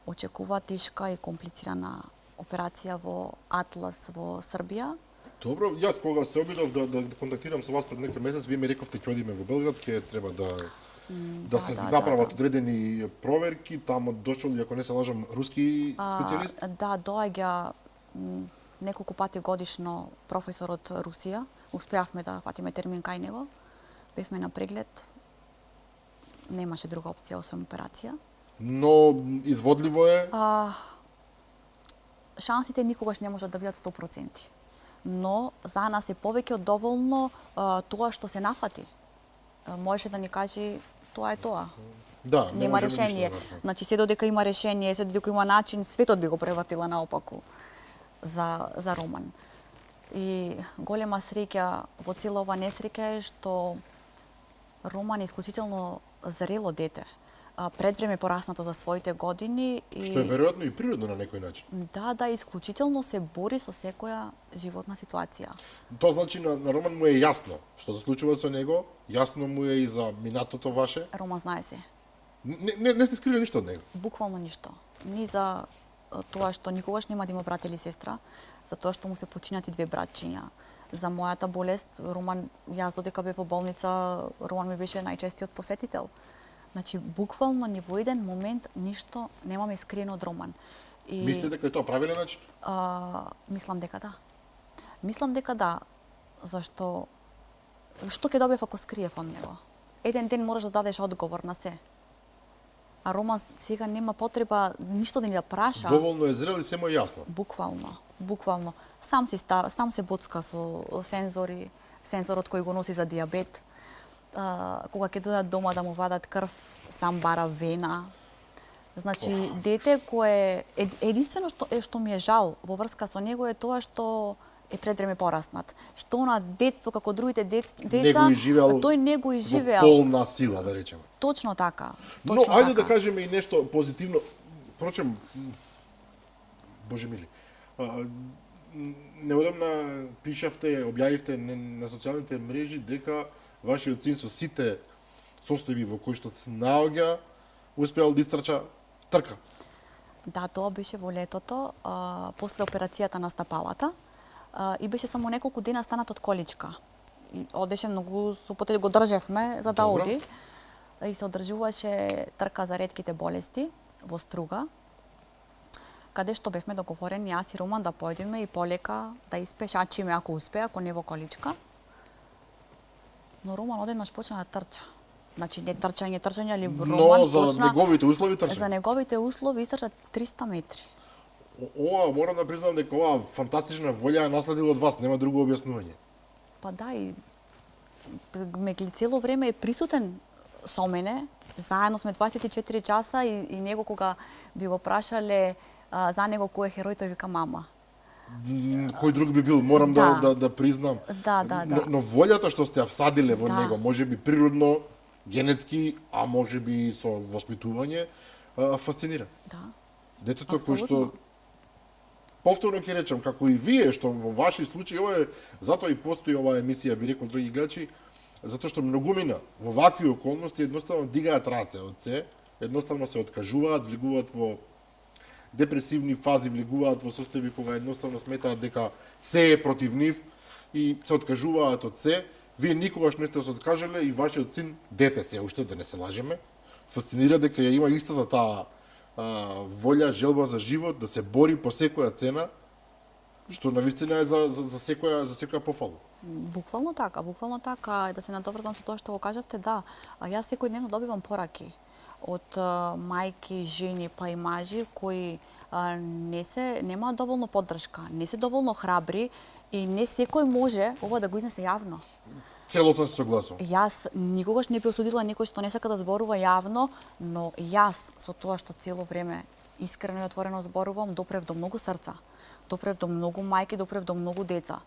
очекува тешка и комплицирана операција во Атлас во Србија. Добро, јас кога се обидов да контактирам со вас пред некој месец, вие ми рековте ќе одиме во Белград, ќе треба да се направат одредени проверки, таму дошол, ако не се лажам, руски специјалист? Да, доаѓа неколку пати годишно професор од Русија. Успеавме да фатиме термин кај него. Бевме на преглед. Немаше друга опција освен операција. Но изводливо е? Шансите никогаш не можат да бидат 100%. Но за нас е повеќе од доволно тоа што се нафати. Можеше да ни кажи тоа е тоа. Да, не нема можеме решение. ништо да направиме. Значи се додека има решение, се додека има начин, светот би го преватила наопаку за Роман. И голема среќа во цела ова несреќа е што Роман е исклучително зрело дете. Пред време пораснато за своите години и Што е веројатно и природно на некој начин. да, исклучително се бори со секоја животна ситуација. Тоа значи на Роман му е јасно што се случува со него, јасно му е и за минатото ваше. Роман знае се. Не сте скрили ништо од него. Буквално ништо. Ни за тоа што никогаш нема да има брат или сестра, за тоа што му се починати две братчиња. За мојата болест, Роман, јас додека бев во болница, Роман ми беше најчестиот посетител. Значи, буквално ни во еден момент ништо немаме скриено од Роман. И Мислите дека е тоа правилен начин? мислам дека да. Мислам дека да, зашто што ќе добиев ако скриев од него? Еден ден мораш да дадеш одговор на се. А Роман сега нема потреба ништо да ни да праша. Доволно е зрел и се му е јасно. Буквално. Сам се боцка со сензорот кој го носи за дијабет. Кога ќе додат дома да му вадат крв, сам бара вена. Значи, дете кое единствено што ми е жал во врска со него е тоа што е пред време пораснат. Што на детство како другите деца, тој не го изживеал. Во полна сила, да речеме. Точно така. Но ајде да кажеме и нешто позитивно. Впрочем, Боже мили, неодамна пишавте, објавивте на социјалните мрежи дека вашиот син со сите состојби во кои што се наоѓа, успеал да истрча трка. Да, тоа беше во летото, после операцијата на стапалата, и беше само неколку дена станат од количка. И одеше многу, супоте го држевме за да оди. И се одржуваше трка за ретките болести во Струга, каде што бевме договорени јас и Роман да појдеме и полека да испешачиме ако успее, ако не во количка. Но Роман одеднаш почна да трча. Значи не трчање, али Роман Но за почна... неговите услови трча. За неговите услови истрча 300 метри. Ова, морам да признам дека ова фантастична волја ја наследил од вас, нема друго објаснување. Па да, и Мегли цело време е присутен со мене. Заедно сме 24 часа и него кога би го прашале за него кој е херој, тој вика мама. Кој друг би бил, морам да признам. Да. Но волјата што сте ја всадиле во Да. него, може би природно, генетски, а може би со воспитување, фасцинира. Да. Детето кој што Апсолутно. повторно ќе речам, како и вие, што во ваши случаи, ова е, затоа и постои оваа емисија, би рекол, драги гледачи, затоа што многумина во вакви околности едноставно дигаат раце од се, едноставно се откажуваат, влегуваат во депресивни фази, влегуваат во состојби кога едноставно сметаат дека се е против нив и се откажуваат од се. Вие никогаш не сте се откажале и вашиот син, дете се уште, да не се лажеме, фасцинира дека ја има истата таа волја, желба за живот, да се бори по секоја цена, што навистина е за секоја пофала. Буквално така, да се надоврзам со тоа што го кажавте, да. А јас секојдневно добивам пораки од мајки, жени, па и мажи кои немаат доволно поддршка, не се доволно храбри и не секој може ова да го изнесе јавно. Целосно се согласувам. Јас никогаш не би осудила некој што не сака да зборува јавно, но јас со тоа што цело време искрено и отворено зборувам, допрев до многу срца. Допрев до многу мајки, допрев до многу деца.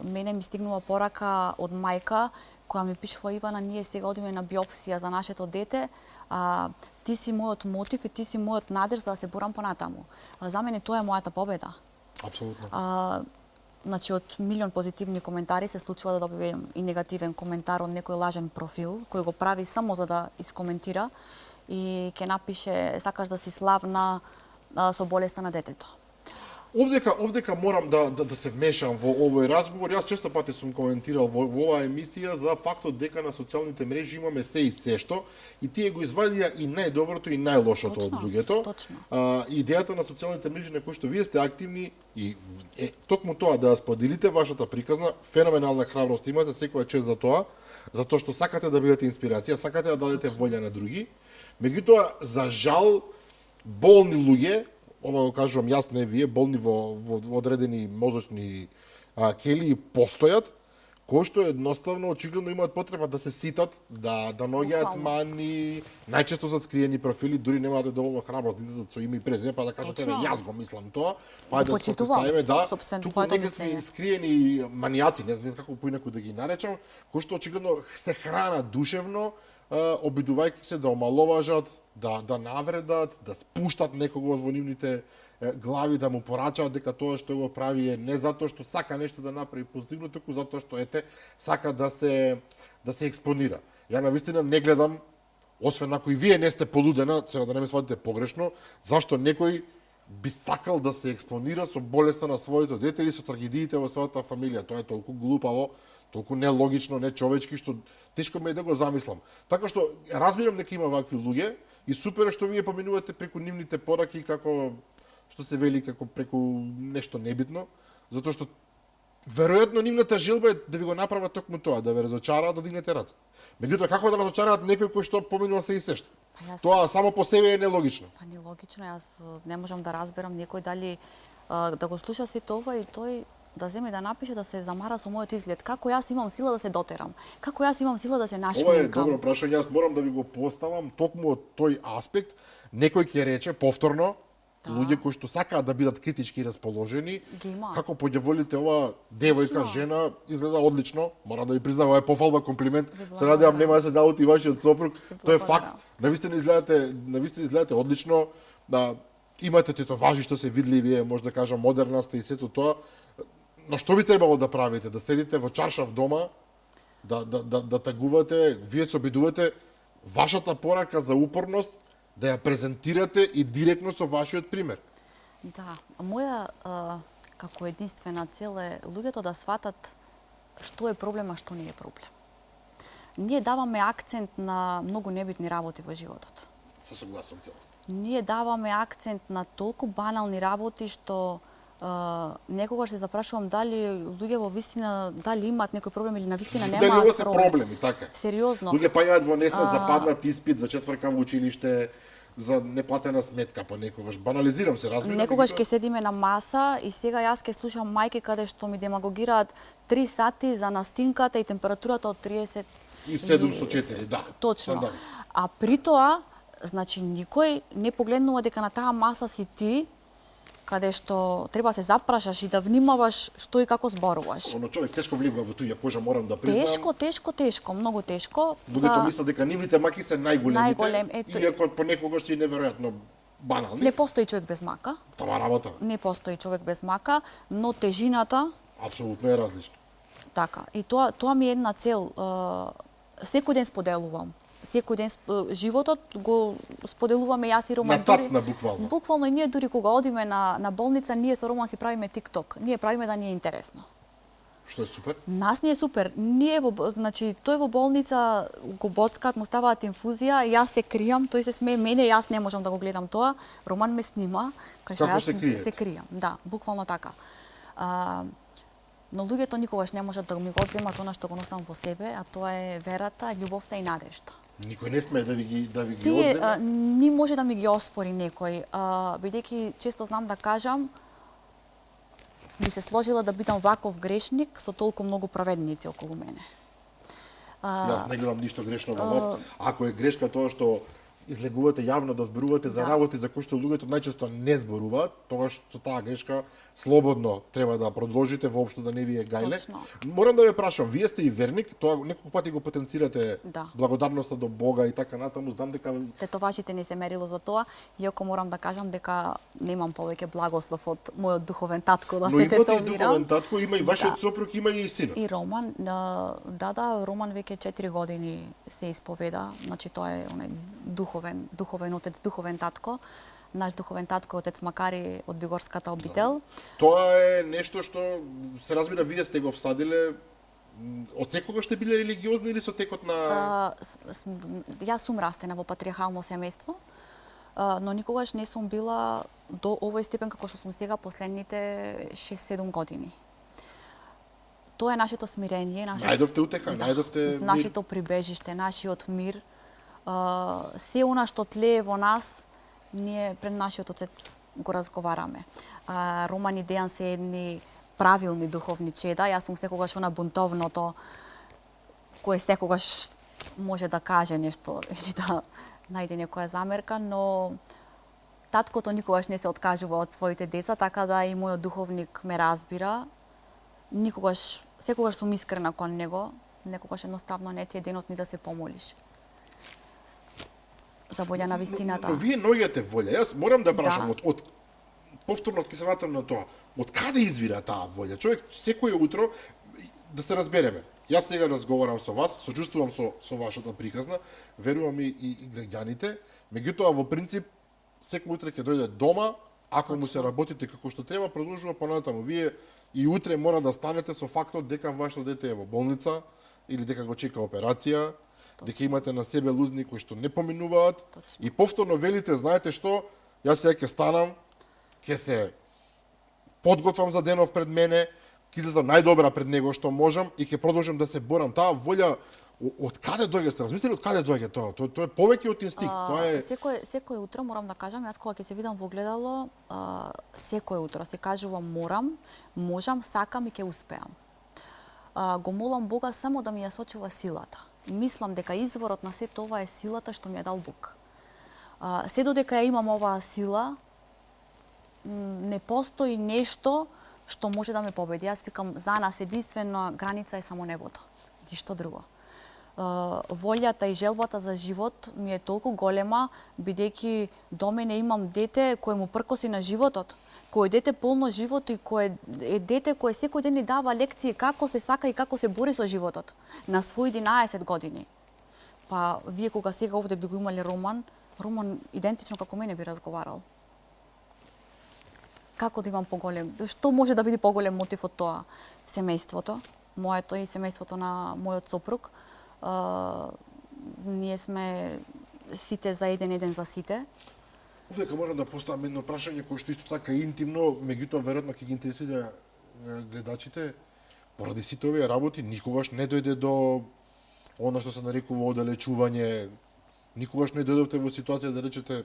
Мене ми стигнува порака од мајка која ми пишува: Ивана, ние сега одиме на биопсија за нашето дете, ти си мојот мотив и ти си мојот надеж за да се борам понатаму. За мене тоа е мојата победа. Апсолутно. Значи, од милион позитивни коментари се случува да добивам и негативен коментар од некој лажен профил, кој го прави само за да искоментира и ќе напише: сакаш да си славна со болеста на детето. Овдека морам да се вмешам во овој разговор. Јас често пати сум коментирал во оваа емисија за фактот дека на социјалните мрежи имаме се и се што, и тие го извадија и најдоброто и најлошото од луѓето. Точно. Идејата на социјалните мрежи на кои што вие сте активни и токму тоа да ја споделите вашата приказна, феноменална храброст имате, секоја чест за тоа, затоа што сакате да бидете инспирација, сакате да дадете волја на други. Меѓутоа, за жал, болни луѓе, ова го кажувам јас, не вие, болни во одредени мозочни келии постојат, кои што едноставно очигледно имаат потреба да се ситат, да наоѓаат Буквално. мани, најчесто за скриени профили, дури немаат доволно храброст да излезат со име и презиме, па да кажат еве Точно. јас го мислам тоа, па да се Почитувам поставиме да, сопствено туку твоето некакви мислење. скриени манијаци, не знам како поинаку да ги наречам, кои што очигледно се хранат душевно, обидувајќи се да омаловажат, да навредат, да спуштат некого во нивните глави, да му порачаат дека тоа што го прави е не затоа што сака нешто да направи позитивно, туку затоа што ете сака да се експонира. Ја навистина не гледам, освен ако и вие не сте полудена, сега да не ме сватите погрешно, зашто некој би сакал да се експонира со болеста на своето дете или со трагедиите во својата фамилија. Тоа е толку глупаво, толку нелогично, нечовечки, што тешко ме е да го замислам. Така што разбирам дека има вакви луѓе и супер е што вие поминувате преку нивните пораки како што се вели како преку нешто небитно, затоа што веројатно нивната желба е да ви го направат токму тоа, да ве разочараат, да дигнете раце. Меѓутоа како да разочараат некој кој што поминува се и сешто? Па јас- Тоа само по себе е нелогично. Па нелогично, јас не можам да разберам некој дали да го слуша сето ова и тој да земе да напише да се замара со мојот изглед. Како јас имам сила да се дотерам? Како јас имам сила да се Ова е нашминкам? добро прашање, јас морам да ви го поставам токму од тој аспект. Некој ќе рече повторно, луѓе кои што сакаат да бидат критички расположени, Ги имаат. како поѓаволите ова девојка, Точно. жена, изгледа одлично. Морам да ви признам, ова е пофалба, комплимент. Ви Се надевам благодарам. нема да се наути вашиот сопруг. Тоа е благодарам. факт. Навистина изгледате одлично. Да, имате тетоважи што се видливи, може да кажам модерна сте и сето тоа. Но што би требало да правите? Да седите во чаршав дома, да тагувате, вие се обидувате вашата порака за упорност да ја презентирате и директно со вашиот пример. Да, моја како единствена цел е луѓето да сватат што е проблем, а што не е проблем. Ние даваме акцент на многу небитни работи во животот. Се согласувам целосно. Ние даваме акцент на толку банални работи што некогаш се запрашувам дали луѓе во вистина дали имаат некој проблем или на вистина Дали немаат ова се проблеми, така? Сериозно. Луѓе паѓаат во неснат, западнат испит за четврка во училиште, за неплатена сметка понекогаш. Банализирам се, разбирам. Некогаш меѓутоа- ќе седиме на маса и сега јас ќе слушам мајки каде што ми демагогираат 3 сати за настинката и температурата од 30 И 7 со 4, да. Точно. Стандард. А при тоа, значи никој не погледнува дека на таа маса си ти, каде што треба да се запрашаш и да внимаваш што и како зборуваш. Оно човек тешко влегува во туѓа кожа, морам да признам. Тешко, многу тешко. Луѓето мислат дека нивните маки се најголемите, Најголем, ето. иако понекогаш се и неверојатно банални. Не постои човек без мака, Тама работа, не постои човек без мака, но тежината апсолутно е различна. така. И тоа ми е една цел. Секој ден споделувам. Секој ден животот го споделуваме јас и Роман. На тацна, буквално. Буквално и ние дури кога одиме на болница, ние со Роман си правиме TikTok. Ние правиме да ни е интересно. Што е супер. Нас ни е супер. Ние значи тој во болница го боцкаат, му ставаат инфузија, јас се кријам, тој се смее мене, јас не можам да го гледам тоа. Роман ме снима, кај што Како јас се криете? се кријам. Да, буквално така. Но луѓето никогаш не можат да ми го одземат она што го носам во себе, а тоа е верата, љубовта и надежда. Никој не смее да ви ги Тие одземе. не може да ми ги оспори некој, бидејќи често знам да кажам, би се сложила да бидам ваков грешник со толку многу праведници околу мене. Јас не гледам ништо грешно во вас. Ако е грешка тоа што излегувате јавно да зборувате за работи за кои што луѓето најчесто не зборуваат, тогаш со таа грешка слободно треба да продолжите, воопшто да не ви е гајле. Точно. Морам да ве прашам, вие сте и верник, тоа неколку пати го потенцирате Да. благодарноста до Бога и така натаму, знам дека Тетоважите не се мерило за тоа, иако морам да кажам дека немам повеќе благослов од мојот духовен татко да но се имате и духовен тетовирам. татко, има и вашиот Да. сопруг, има и синот. И Роман, Роман веќе 4 години се исповеда, значи тоа е онај духовен отец, духовен татко. Наш духовен татко отец Макари од Бигорската обител. Тоа е нешто што се разбира вие сте го всадиле. Од секогаш сте биле религиозни или со текот на Јас сум растена во патриархално семејство, но никогаш не сум била до овој степен како што сум сега последните 6-7 години. Тоа е нашето смирење, Најдовте утеха, најдовте мир. нашето прибежиште, нашиот мир. Се она што тлее во нас, ние пред нашиот отец го разговараме. Роман и Дејан се едни правилни духовни чеда. Јас сум секогаш она бунтовното кое секогаш може да каже нешто или да најде некоја замерка, но таткото никогаш не се откажува од своите деца, така да и мојот духовник ме разбира. Никогаш, секогаш сум искрена кон него, некогаш едноставно не ти е денот ни да се помолиш. За волја на вистината. Но вие наоѓате волја. Јас морам да прашам, Да. од повторно ќе се вратам на тоа. Од каде извира таа волја? Човек секој утро да се разбереме. Јас сега разговарам со вас, сочувствувам со вашата приказна, верувам и граѓаните, меѓутоа во принцип секој утре ќе дојде дома, ако му се работите како што треба, продолжува понатаму. Вие и утре мора да станете со фактот дека вашето дете е во болница или дека го чека операција, дека имате на себе лузни кои што не поминуваат. Точно. И повторно велите, знаете што, јас сега ќе станам, ќе се подготвам за денов пред мене, ќе излезам најдобра пред него што можам и ќе продолжам да се борам. Таа волја од каде доаѓа? Сте размислили од каде доаѓа тоа? Тоа е повеќе од инстинкт. Тоа е Секој утро морам да кажам, јас кога ќе се видам во огледало, секој утро се кажувам морам, можам, сакам и ќе успеам. Го молам Бога само да ми ја сочува силата. Мислам дека изворот на сето ова е силата што ми ја дал Бог. Се додека ја имам оваа сила, не постои нешто што може да ме победи. Јас викам, за нас единствена граница е само небото. Ништо друго. Волјата и желбата за живот ми е толку голема, бидејќи до мене имам дете кое му пркоси на животот, кое е дете полно живот и кое е дете кое секој ден ни дава лекции како се сака и како се бори со животот. На свој 11 години. Па вие кога сега овде би го имали Роман идентично како мене би разговарал. Како да имам поголем? Што може да биде поголем мотив од тоа? Семејството, моето и семејството на мојот сопруг. Ние сме сите за еден за сите. Овдека морам да поставам едно прашање кое што исто така е интимно, меѓутоа веројатно ќе ги интересира гледачите. Поради сите овие работи никогаш не дојде до она што се нарекува оддалечување. Никогаш не дојдовте во ситуација да речете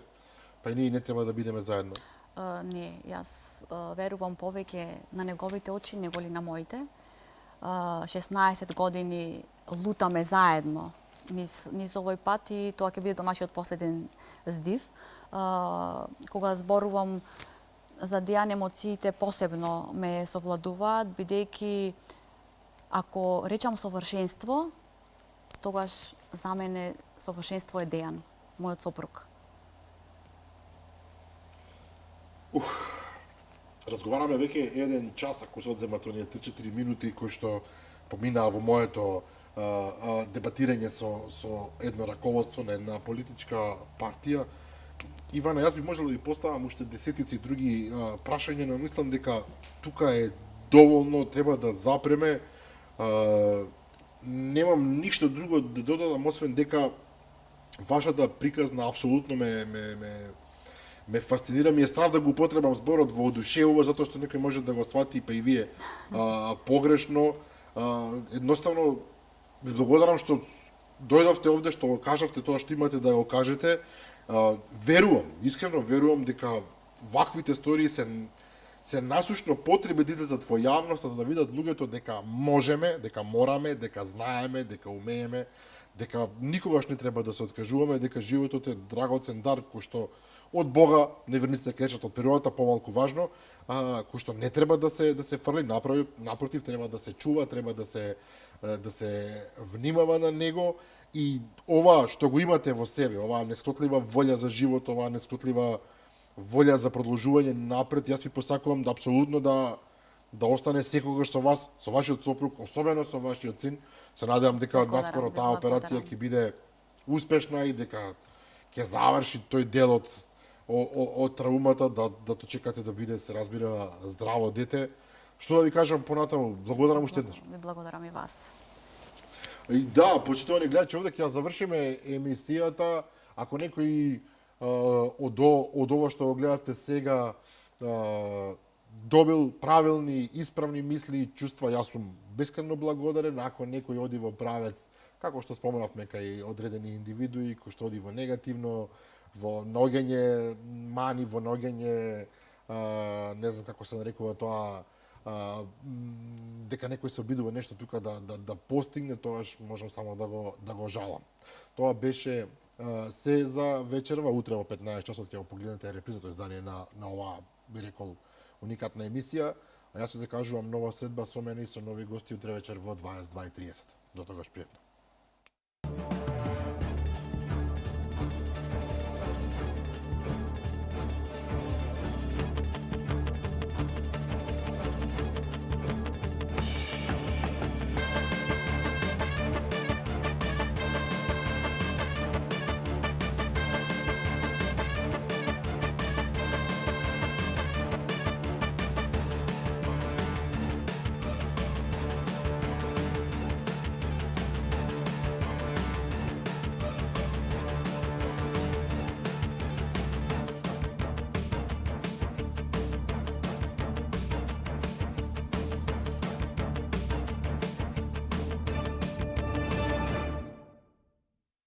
па и ние не треба да бидеме заедно. Не, јас верувам повеќе на неговите очи неголи на моите. 16 години лутаме заедно низ овој пат и тоа ќе биде до нашиот последен здив. Кога зборувам за Дејан, емоциите посебно ме совладуваат, бидејќи ако речам совршенство, тогаш за мене совршенство е Дејан, мојот сопруг. Разговараме веќе 1 час, ако се одземат оние 3-4 минути кои што поминаа во моето дебатирање со едно раководство на една политичка партија. Ивана, јас би можел да ви поставам уште десетици други прашања, но мислам дека тука е доволно, треба да запреме. Немам ништо друго да додадам, освен дека вашата приказна апсолутно ме фасцинира, ми е страв да го употребам зборот воодушевува, затоа што некој може да го свати, па и вие, погрешно. Едноставно, ви благодарам што дојдовте овде, што го кажавте тоа што имате да го кажете. Верувам, искрено верувам дека ваквите истории се насушно потреби да излезат во јавноста за да видат луѓето дека можеме, дека мораме, дека знаеме, дека умееме, дека никогаш не треба да се откажуваме, дека животот е драгоцен дар кој што од Бога, неверниците кажат од природата, помалку важно, кој што не треба да се фрли, напротив, треба да се чува, треба да се внимава на него и ова што го имате во себе, оваа нескотлива волја за живот, оваа нескотлива волја за продолжување напред, јас ви посакувам да апсолутно да остане секогаш со вас, со вашиот сопруг, особено со вашиот син. Се надевам дека наскоро таа операција ќе биде успешна и дека ќе заврши тој дел од траумата, да чекате да биде, се разбира, здраво дете. Што да ви кажам понатаму? Благодарам уште еднаш. Ви благодарам и вас. И да, почитувани гледачи, овде ќе ја завршиме емисијата. Ако некој од ова што го гледавте сега добил правилни, исправни мисли и чувства, јас сум бескрено благодарен. Ако некој оди во правец, како што споменавме кај одредени индивидуи, кои што оди во негативно, во наоѓање мани, во наоѓање, не знам како се нарекува тоа, дека некој се обидува нешто тука да постигне, тогаш можам само да го жалам. Тоа беше се за вечерва, утре во 15 часот ќе го погледнете репризато издание на оваа, би рекол, уникатна емисија. А јас ќе закажувам нова следба со мене и со нови гости утре вечер во 22:30. До тогаш пријатно.